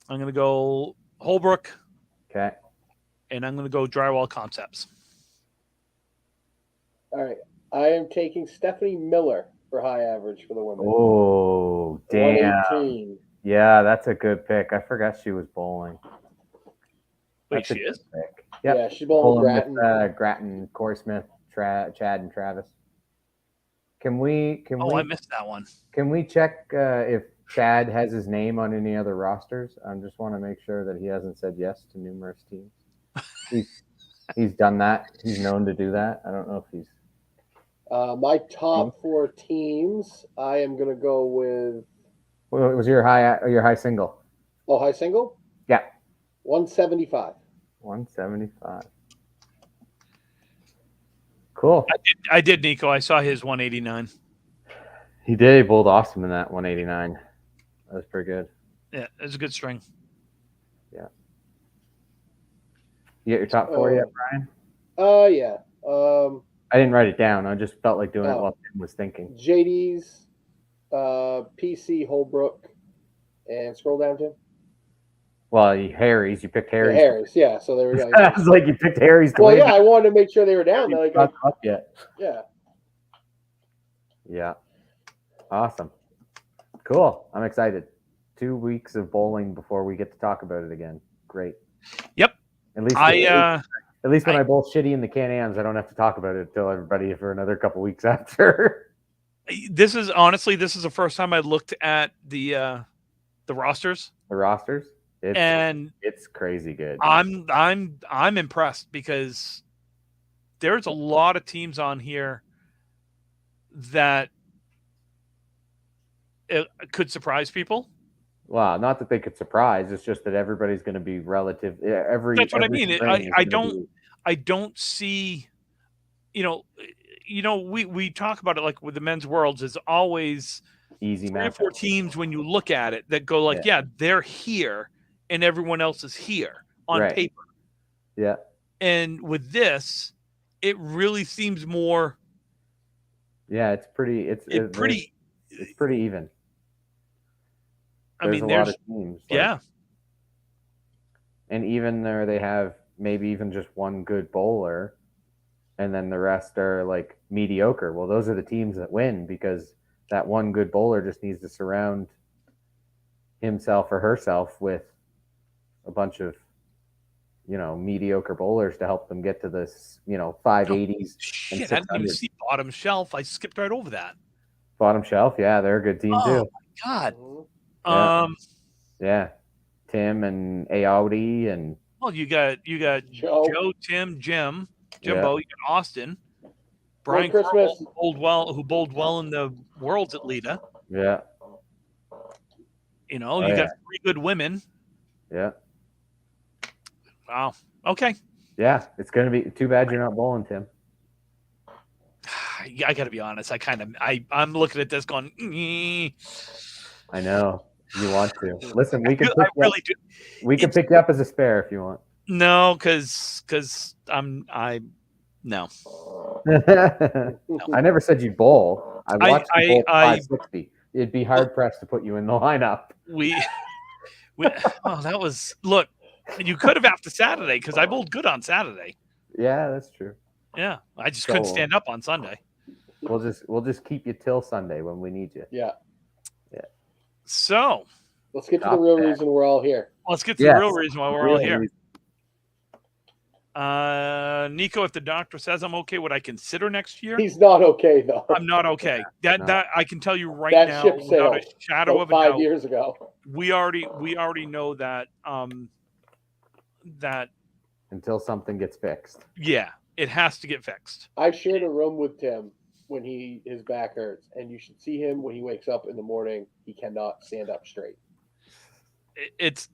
I'm gonna go Holbrook, Okay. and I'm gonna go Drywall Concepts. all right. I am taking Stephanie Miller for high average for the women. Oh, damn. 118. Yeah, that's a good pick. I forgot she was bowling. Wait, That's a she good is? pick. Yep. Yeah, she's bowling with Pulling Grattan. with Grattan, Corey Smith, Chad, and Travis. Can we I missed that one. can we check if Chad has his name on any other rosters? I just want to make sure that he hasn't said yes to numerous teams. He's done that. He's known to do that. I don't know if he's My top 4 teams, I am going to go with. What was your high single? Oh, high single? Yeah. 175. 175. Cool. I did, Nico. I saw his 189. He did. He bowled awesome in that 189. That was pretty good. Yeah, it's a good string. Yeah. You get your top 4 yet, Brian? Yeah. I didn't write it down. I just felt like doing it while Tim was thinking. JD's, PC, Holbrook, and scroll down, Tim. Well, Harry's. You picked Harry's. Yeah, Harry's, yeah. So there we go. I was like, you picked Harry's. Well, yeah, I wanted to make sure they were down. Like, not up yet. Yeah. Yeah. Awesome. Cool. I'm excited. 2 weeks of bowling before we get to talk about it again. Great. Yep. At least when I bowl shitty in the Can-Ams, I don't have to talk about it until everybody for another couple weeks after. This is the first time I looked at the rosters. The rosters? It's crazy good. I'm impressed because there's a lot of teams on here that it could surprise people. Wow, not that they could surprise. It's just that everybody's going to be relative. That's what I mean. I don't see. We talk about it like with the men's worlds. Is always easy 3 or 4 teams when you look at it that go like, yeah they're here, and everyone else is here on paper. Yeah. And with this, it really seems more. Yeah, it's pretty. It's pretty even. There's a lot of teams. And even there, they have maybe even just one good bowler, and then the rest are like mediocre. Well, those are the teams that win because that one good bowler just needs to surround himself or herself with a bunch of, mediocre bowlers to help them get to this, 580s. Shit, I didn't even see bottom shelf. I skipped right over that. Bottom shelf, yeah, they're a good team too. My God. Yeah. Tim and Audi and you got Joe, Tim, Jimbo, you got Austin, Brian Christmas, who bowled well in the Worlds at Lita. Yeah. You got 3 good women. Yeah. Wow. Okay. Yeah, it's gonna be too bad you're not bowling, Tim. I got to be honest. I'm looking at this going. I know you want to listen. We can. We can pick you up as a spare if you want. No, because no. I never said you bowl. I watched you bowl 560. it'd be hard pressed to put you in the lineup. we that was look. You could have after Saturday because I bowled good on Saturday. Yeah, that's true. Yeah, I just couldn't So- stand up on Sunday. We'll just keep you till Sunday when we need you. Yeah. So Let's get to the Top real 10. reason we're all here. let's get to Yes. the real reason why we're all Real here. reason. Nico, if the doctor says I'm okay, would I consider next year? He's not okay though. I'm not okay. No. That I can tell you right That now ship without a sailed shadow About of a 5 doubt. years ago. We already know that that Until something gets fixed. yeah, it has to get fixed. I shared a room with Tim when his back hurts, and you should see him when he wakes up in the morning. He cannot stand up straight. It's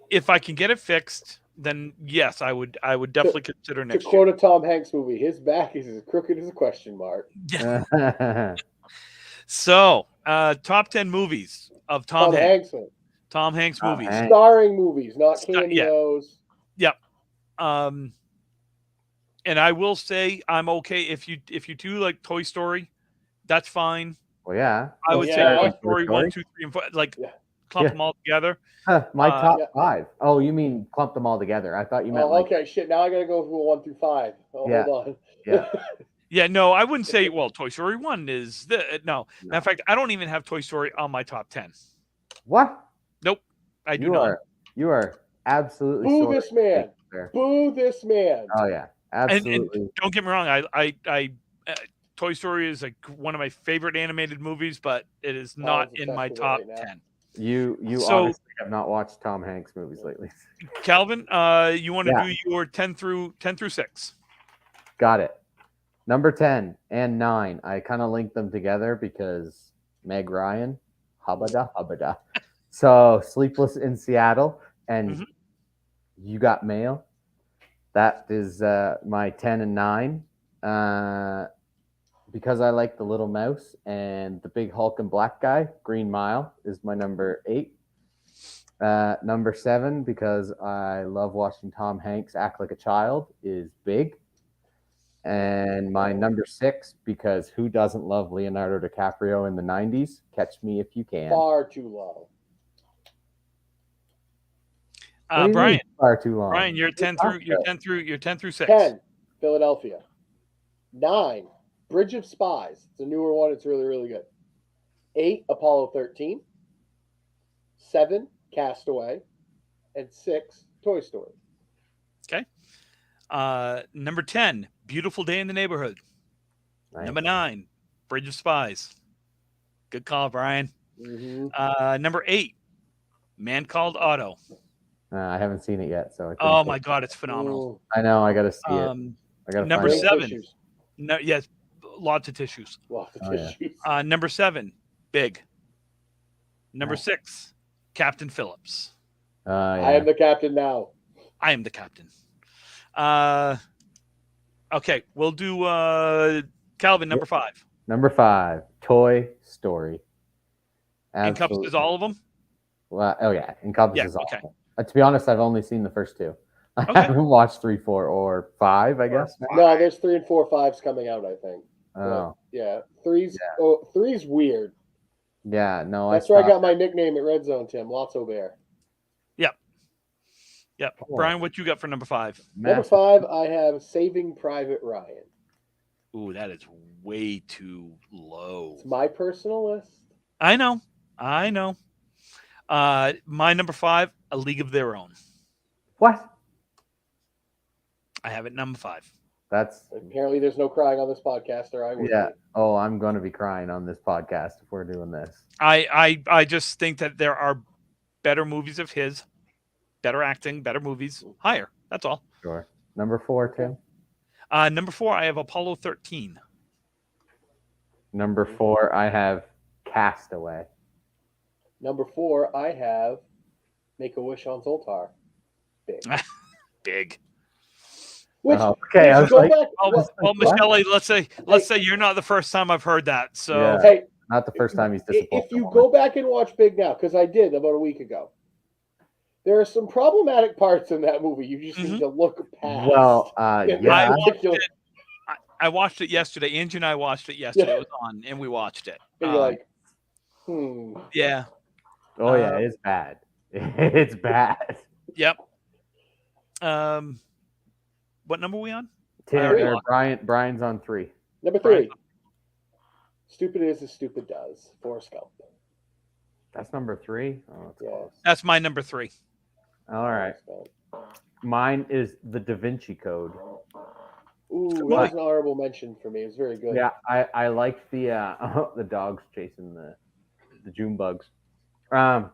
if I can get it fixed, then yes, I would definitely consider To next year. quote a Tom Hanks movie, his back is as crooked as a question mark. So, top 10 movies of Tom Hanks. Tom Hanks Tom movies. Hanks. Starring movies, not Yeah. cameos. And I will say I'm okay if you do like Toy Story, that's fine. Well, yeah. I Oh, would yeah. say Toy Toy Story Story? 1, 2, 3, and 4, like Yeah. clump Yeah. them all together. My top Yeah. 5. Oh, you mean clump them all together? I thought you meant Oh, like, okay, shit. Now I gotta go from 1 through 5. Oh, Yeah. hold on. Yeah. Yeah, no, I wouldn't say. Well, Toy Story 1 is no. No. Matter of fact, I don't even have Toy Story on my top 10. What? I do You not. are absolutely Boo sort this of man. there. Boo this man. Oh yeah, And absolutely. don't get me wrong, I Toy Story is like one of my favorite animated movies, but it is not was in my obsessed with it top right now. 10. You So- honestly have not watched Tom Hanks movies lately. Calvin, you want to Yeah. do your 10 through 6? Got it. Number 10 and 9. I kind of linked them together because Meg Ryan, hubba. So Sleepless in Seattle and Mhm. You Got Mail. That is my 10 and 9. Because I like the little mouse and the big Hulk and black guy, Green Mile is my number 8. Number 7, because I love watching Tom Hanks act like a child, is Big. And my number 6, because who doesn't love Leonardo DiCaprio in the 90s? Catch Me If You Can. Far too low. What do you Brian, mean far too long. Brian, you're 10 through Oscar. 10 through 6. 10, Philadelphia. 9, Bridge of Spies. It's a newer one. It's really, really good. 8, Apollo 13. 7, Castaway. And 6, Toy Story. Number 10, Beautiful Day in the Neighborhood. Nice. Number 9, Bridge of Spies. Good call, Brian. Mm-hmm. Number 8, Man Called Otto. I haven't seen it yet, so I couldn't Oh say- my God, it's phenomenal. I know. I got to see it. I got to number find it. 7. Tissues. No, yes, lots of tissues. Lots of Oh, yeah. tissues. Number 7, Big. Number Nice. 6, Captain Phillips. Yeah. I am the captain now. I am the captain. Okay, we'll do Calvin, number 5. Number 5, Toy Story. Encompasses all of them? Well, oh yeah, encompasses Yeah, all. okay. of them. To be honest, I've only seen the first 2. I Okay. haven't watched 3, 4, or 5. I guess. No, there's 3 and 4, 5s coming out, I think. Oh Yeah. 3's weird. yeah, no. That's where I got my nickname at Red Zone, Tim. Lotso Bear. Yep. Cool. Brian, what you got for number 5? Number 5, I have Saving Private Ryan. Ooh, that is way too low. It's my personal list. I know. My number 5, A League of Their Own. What? I have it number 5. That's Apparently, there's no crying on this podcast, or I would. yeah. Oh, I'm going to be crying on this podcast if we're doing this. I just think that there are better movies of his, better acting, better movies, higher. That's all. Sure. Number 4, Tim. Number 4, I have Apollo 13. Number 4, I have Castaway. Number 4, I have Make a Wish on Zoltar. Big. Big. Which, Okay, I was go like, back. Well, well, Michelle, let's say you're not the first time I've heard that. So Yeah. hey, not the first time he's disappointed. if you go back and watch Big now, because I did about a week ago, there are some problematic parts in that movie. You just need to look past. Well, In yeah. I that watched particular- it. I watched it yesterday. Angie and I watched it yesterday. Yeah. It was on, and we watched it. And you're like, Yeah. Oh yeah, it's bad. It's bad. Yep. What number are we on? Brian's on 3. Number 3. Stupid is as stupid does. Forrest Gump. That's number 3. Oh, that's close. That's my number 3. All right. Mine is the Da Vinci Code. Ooh, that was an honorable mention for me. It was very good. Yeah, I like the the dogs chasing the June bugs. I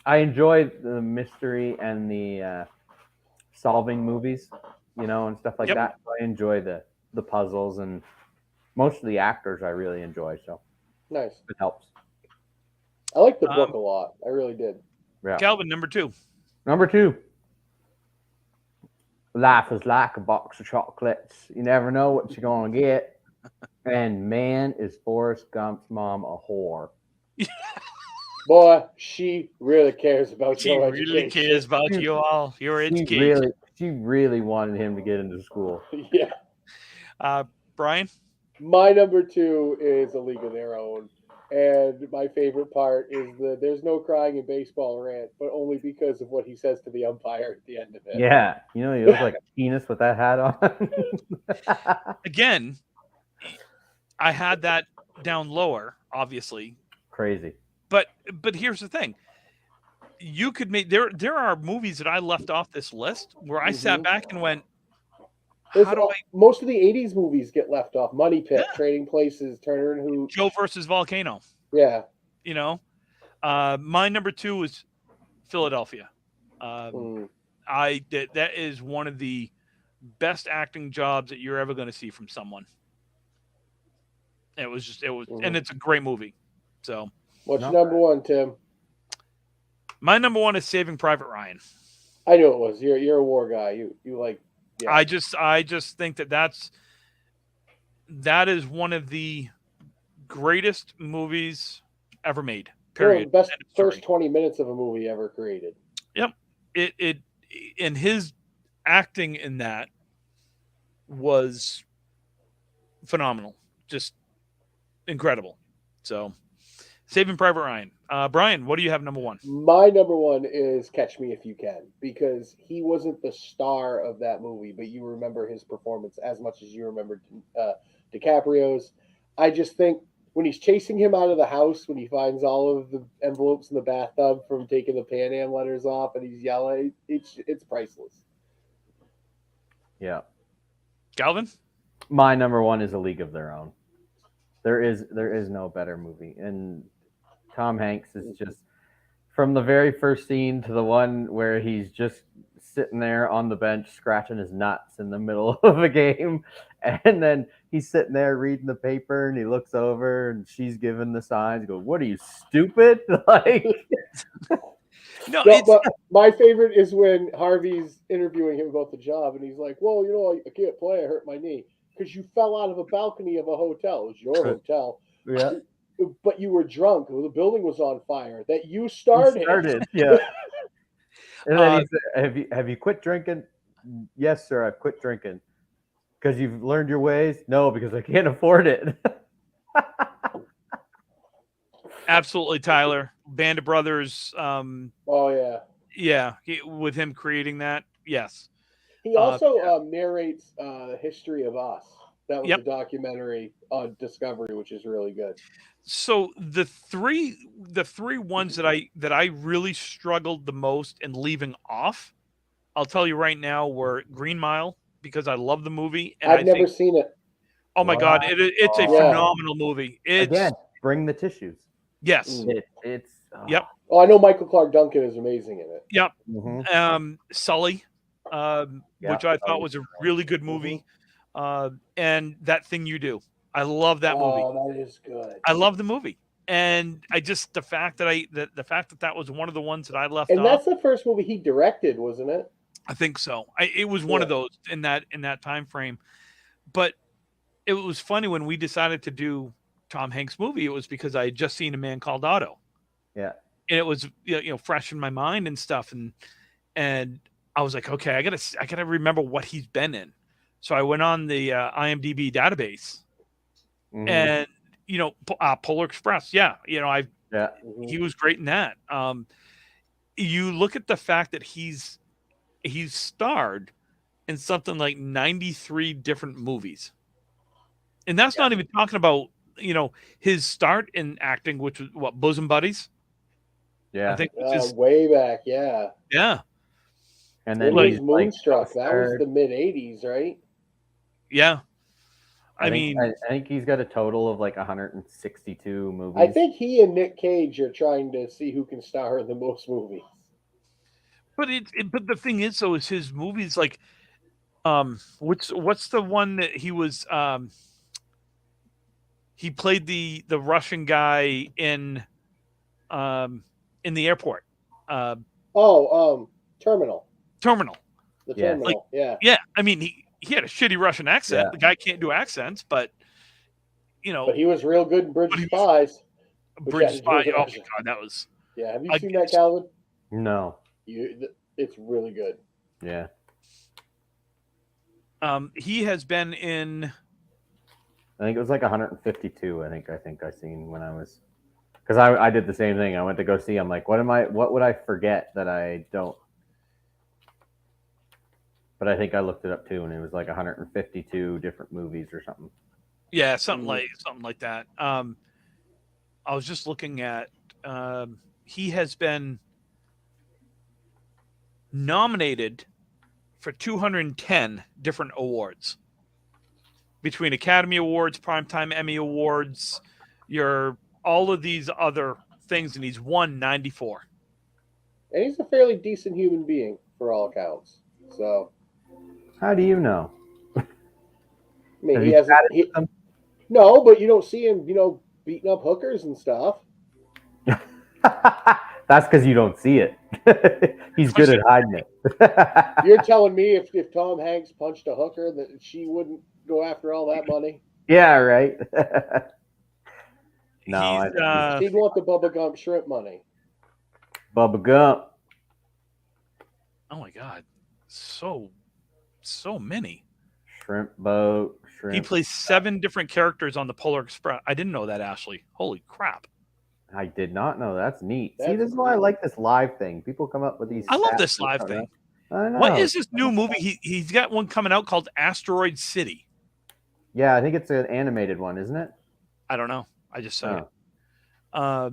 enjoy the mystery and the solving movies, and stuff like that. So I enjoy the puzzles, and most of the actors I really enjoy. So nice. It helps. I like the book a lot. I really did. Yeah. Calvin, number 2. Number 2. Life is like a box of chocolates. You never know what you're gonna get. And man, is Forrest Gump's mom a whore. Boy, she really cares about your education. She really cares about your education. She really wanted him to get into school. Yeah. Brian? My number 2 is A League of Their Own. And my favorite part is there's no crying in baseball rant, but only because of what he says to the umpire at the end of it. Yeah. He looks like a penis with that hat on. Again, I had that down lower, obviously. Crazy. But here's the thing. You could make there are movies that I left off this list where I sat back and went, most of the 80s movies get left off. Money Pit, Trading Places, Turner and Hooch. Joe versus Volcano. Yeah. My number 2 was Philadelphia. That is one of the best acting jobs that you're ever going to see from someone. And it's a great movie. So what's your number 1, Tim? My number 1 is Saving Private Ryan. I knew it was. You're a war guy. You like. Yeah. I just think that is one of the greatest movies ever made. Period. Best first 20 minutes of a movie ever created. Yep. It and his acting in that was phenomenal. Just incredible. So Saving Private Ryan. Brian, what do you have number 1? My number 1 is Catch Me If You Can, because he wasn't the star of that movie, but you remember his performance as much as you remember DiCaprio's. I just think when he's chasing him out of the house, when he finds all of the envelopes in the bathtub from taking the Pan Am letters off and he's yelling, it's priceless. Yeah. Calvin? My number 1 is A League of Their Own. There is no better movie. And Tom Hanks is just, from the very first scene to the one where he's just sitting there on the bench scratching his nuts in the middle of a game, and then he's sitting there reading the paper and he looks over and she's giving the signs. He goes, "What are you, stupid?" Like, no. But my favorite is when Harvey's interviewing him about the job and he's like, "Well, I can't play. I hurt my knee because you fell out of a balcony of a hotel. It was your hotel." Yeah. But you were drunk. The building was on fire. That you started. Yeah. And then he said, have you quit drinking? Yes, sir, I've quit drinking. Because you've learned your ways? No, because I can't afford it. Absolutely, Tyler. Band of Brothers. Oh, yeah. Yeah, with him creating that, yes. He also narrates the history of us. That was a documentary on Discovery, which is really good. So the three ones that I really struggled the most in leaving off, I'll tell you right now, were Green Mile, because I love the movie. And I've never seen it. Oh my God, it's a phenomenal movie. Again, bring the tissues. Yes, it's. Yep. Oh, I know Michael Clark Duncan is amazing in it. Yep. Mm-hmm. Sully, which I thought was a really good movie. And That Thing You Do. I love that movie. Oh, that is good. I love the movie. And I just, the fact that was one of the ones that I left off. And that's the first movie he directed, wasn't it? I think so. It was one of those in that time frame. But it was funny when we decided to do Tom Hanks movie, it was because I had just seen A Man Called Otto. Yeah. And it was fresh in my mind and stuff. And I was like, okay, I gotta remember what he's been in. So I went on the IMDb database, Mhm. and Polar Express. Yeah, Yeah. he was great in that. You look at the fact that he's starred in something like 93 different movies, and that's not even talking about his start in acting, which was what, Bosom Buddies. Yeah. I think was his, Way back, yeah. yeah, And When then was he's like Moonstruck? That was co-starred. the mid '80s, right? yeah. I mean, think he's got a total of like 162 movies. I think he and Nick Cage are trying to see who can star in the most movies. but but the thing is, though, is his movies like, what's the one that he was, he played the Russian guy in the airport, Terminal. Terminal. The Yes. Terminal, yeah. Yeah, I mean, he had a shitty Russian accent. Yeah. The guy can't do accents, but But he was real good in Bridge But of he was- Spies. Bridge had to do Spy. with Oh my Russia. god, that was. Yeah, have you I seen that, guess- Calvin? No. It's really good. Yeah. He has been in. I think it was like 152. I think I seen when I was, because I did the same thing. I went to go see. I'm like, what would I forget that I don't? But I think I looked it up too, and it was like 152 different movies or something. Yeah, something like that. I was just looking at. He has been nominated for 210 different awards, between Academy Awards, Primetime Emmy Awards, all of these other things, and he's won 94. And he's a fairly decent human being for all accounts. So, How do you know? I mean, Have he you hasn't. chatted with him? No, but you don't see him, beating up hookers and stuff. That's because you don't see it. He's good at hiding it. You're telling me if Tom Hanks punched a hooker that she wouldn't go after all that money? Yeah, right. No, She'd want the Bubba Gump shrimp money. Bubba Gump. Oh my god, so many. Shrimp boat. Shrimp. He plays 7 different characters on the Polar Express. I didn't know that, Ashley. Holy crap! I did not know. That's neat. See, That's this is why I like this live thing. People come up with these. I love stats this and live stuff, thing. I know. What is this new movie? He's got one coming out called Asteroid City. Yeah, I think it's an animated one, isn't it? I don't know. I just saw it. I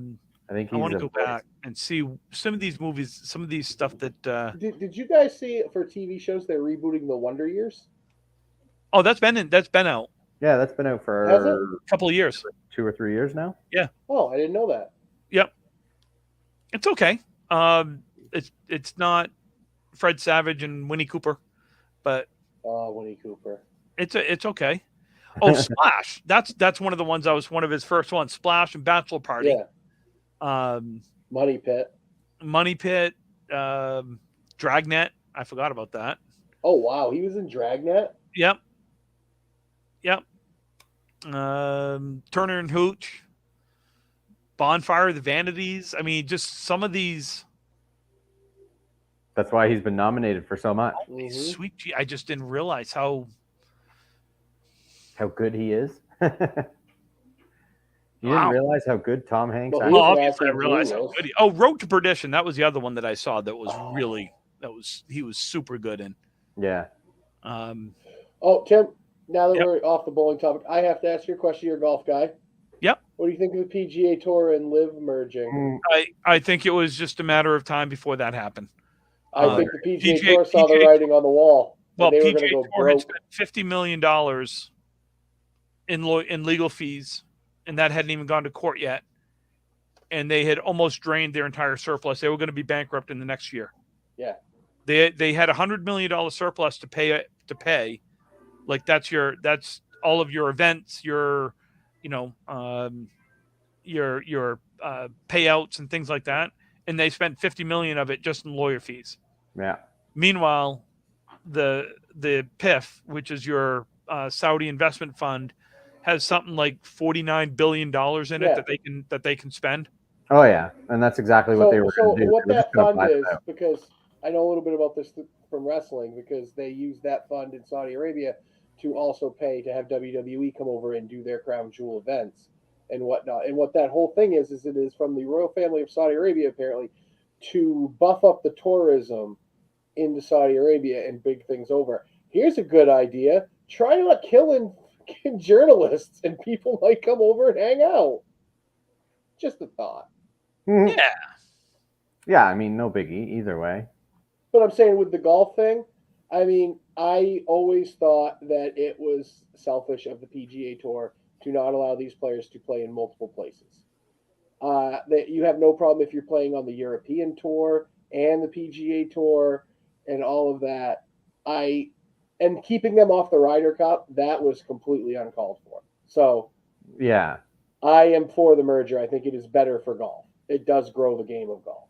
think I he's want to a go voice. back and see some of these movies, some of these stuff that. Did you guys see for TV shows they're rebooting the Wonder Years? Oh, that's been out Yeah, that's been out Has for it? a couple of years. 2 or 3 years now. Oh, I didn't know that. Yep, it's okay. It's not Fred Savage and Winnie Cooper, but Oh, Winnie Cooper. it's okay. Oh, Splash. That's one of the ones. One of his first ones. Splash and Bachelor Party. Yeah. Money Pit. Money Pit. Dragnet. I forgot about that. Oh wow, he was in Dragnet. Yep. Turner and Hooch. Bonfire of the Vanities. I mean, just some of these. That's why he's been nominated for so much. Sweet. I just didn't realize how good he is. You Wow. didn't realize how good Tom Hanks Well, is? he- Well, was obviously, I acting realized how genius. good he. Oh, Road to Perdition. That was the other one that I saw. That was really. He was super good in. Yeah. Oh, Tim. Now that we're off the bowling topic, I have to ask you a question. You're a golf guy. Yep. What do you think of the PGA Tour and Live merging? I think it was just a matter of time before that happened. I think the PGA Tour saw the writing on the wall. Well, they were going PGA to go Tour had broke. spent $50 million in legal fees, and that hadn't even gone to court yet. And they had almost drained their entire surplus. They were going to be bankrupt in the next year. Yeah. They had $100 million surplus to pay. Like that's all of your events, your payouts and things like that. And they spent $50 million of it just in lawyer fees. Yeah. Meanwhile, the PIF, which is your Saudi investment fund, has something like $49 billion in it that they can spend. Oh yeah, and that's exactly what they were going to do. What They were that just gonna fund buy it is, out. because I know a little bit about this from wrestling because they use that fund in Saudi Arabia to also pay to have WWE come over and do their crown jewel events and whatnot. And what that whole thing is it is from the royal family of Saudi Arabia apparently to buff up the tourism into Saudi Arabia and big things over. Here's a good idea. Try not killing journalists and people might come over and hang out. Just a thought. Yeah. Yeah, I mean, no biggie either way. But I'm saying with the golf thing, I mean, I always thought that it was selfish of the PGA Tour to not allow these players to play in multiple places. That you have no problem if you're playing on the European Tour and the PGA Tour and all of that. And keeping them off the Ryder Cup, that was completely uncalled for. So Yeah. I am for the merger. I think it is better for golf. It does grow the game of golf.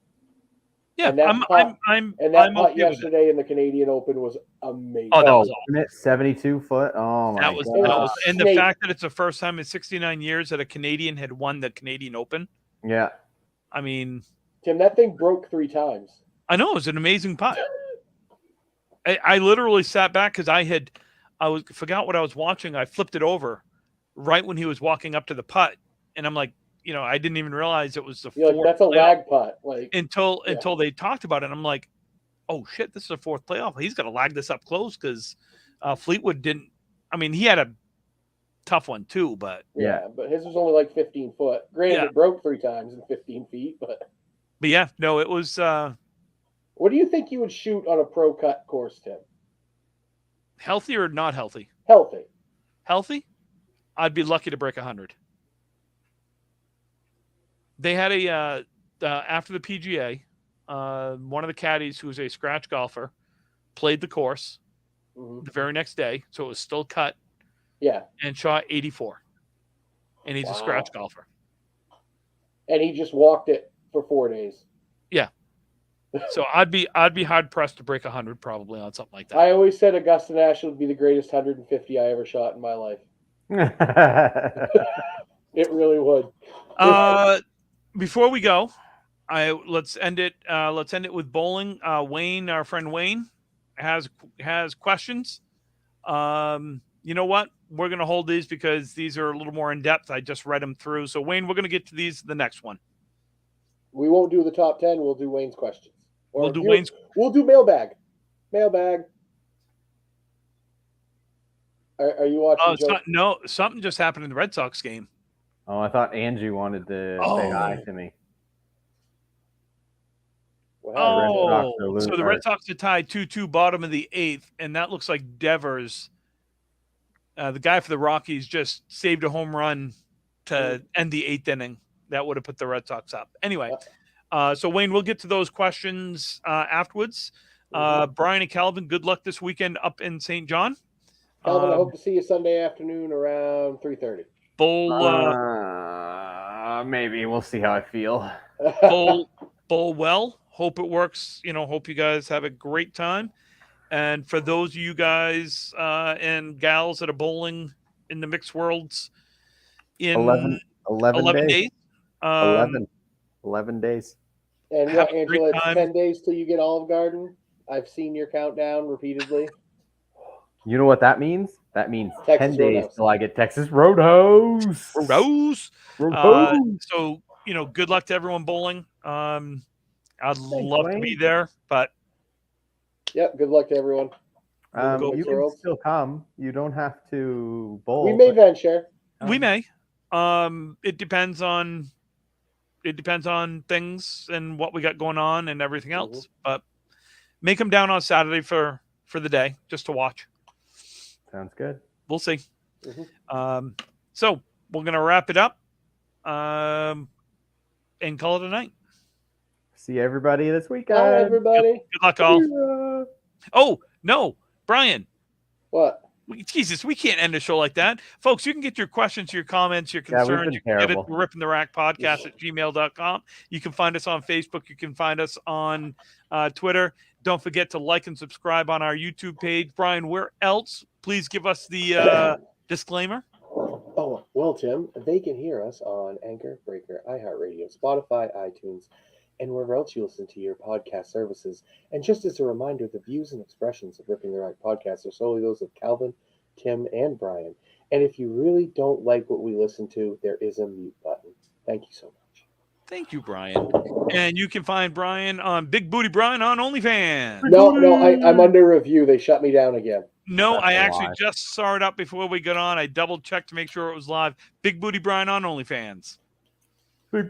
Yeah, And that I'm putt okay with it. yesterday in the Canadian Open was amazing. Oh, that was wasn't it 72 foot? Oh my That was, god. and the Snake. fact that it's the first time in 69 years that a Canadian had won the Canadian Open. Yeah. I mean, Tim, that thing broke 3 times. I know it was an amazing putt. I literally sat back because forgot what I was watching. I flipped it over right when he was walking up to the putt, and I'm like, I didn't even realize it was the You're fourth like, that's a playoff lag putt. Like until they talked about it. And I'm like, oh shit, this is a fourth playoff. He's gonna lag this up close because Fleetwood didn't. I mean, he had a tough one too, but yeah, but his was only like 15 foot. Granted, it broke 3 times in 15 feet, but yeah, no, it was. What do you think you would shoot on a pro cut course, Tim? Healthy or not healthy? Healthy. Healthy? I'd be lucky to break 100. They had after the PGA, one of the caddies who was a scratch golfer played the course the very next day, so it was still cut. Yeah. And shot 84. And he's a scratch golfer. And he just walked it for 4 days. Yeah. So I'd be hard pressed to break 100 probably on something like that. I always said Augusta National would be the greatest 150 I ever shot in my life. It really would. Before we go, let's end it with bowling. Wayne, our friend Wayne, has questions. You know what? We're going to hold these because these are a little more in depth. I just read them through. So Wayne, we're going to get to these the next one. We won't do the top 10. We'll do Wayne's questions. We'll do mailbag. Mailbag. Are you watching? No, something just happened in the Red Sox game. Oh, I thought Angie wanted to say hi to me. So the Red Sox are tied 2-2, bottom of the 8th, and that looks like Devers, the guy for the Rockies, just saved a home run to end the 8th inning. That would have put the Red Sox up. Anyway, so Wayne, we'll get to those questions afterwards. Brian and Calvin, good luck this weekend up in St. John. Calvin, I hope to see you Sunday afternoon around 3:30. Maybe we'll see how I feel. Bowl well. Hope it works. Hope you guys have a great time. And for those of you guys and gals that are bowling in the mixed worlds in 11 days. 11 days. And Angela, it's 10 days till you get Olive Garden. I've seen your countdown repeatedly. You know what that means? That means Texas 10 days till I get Texas Roadhouse. So, good luck to everyone bowling. I'd love to be there, but. Yep, good luck to everyone. You can still come. You don't have to bowl. We may venture. We may. It depends on things and what we got going on and everything else. But make them down on Saturday for the day just to watch. Sounds good. We'll see. So we're gonna wrap it up and call it a night. See everybody this weekend. Bye, everybody. Good luck, all. Yeah. Oh no, Brian. What? Jesus, we can't end a show like that. Folks, you can get your questions, your comments, your concerns. You can get it to Ripping the Rack Podcast at gmail.com. You can find us on Facebook. You can find us on Twitter. Don't forget to like and subscribe on our YouTube page. Brian, where else? Please give us the disclaimer. Oh, well, Tim, they can hear us on Anchor, Breaker, iHeartRadio, Spotify, iTunes, and wherever else you listen to your podcast services. And just as a reminder, the views and expressions of Ripping the Right podcast are solely those of Calvin, Tim, and Brian. And if you really don't like what we listen to, there is a mute button. Thank you so much. Thank you, Brian. And you can find Brian on Big Booty Brian on OnlyFans. No, I'm under review. They shut me down again. No, That's I a actually lie. just saw it up before we got on. I double checked to make sure it was live. Big Booty Brian on OnlyFans. Big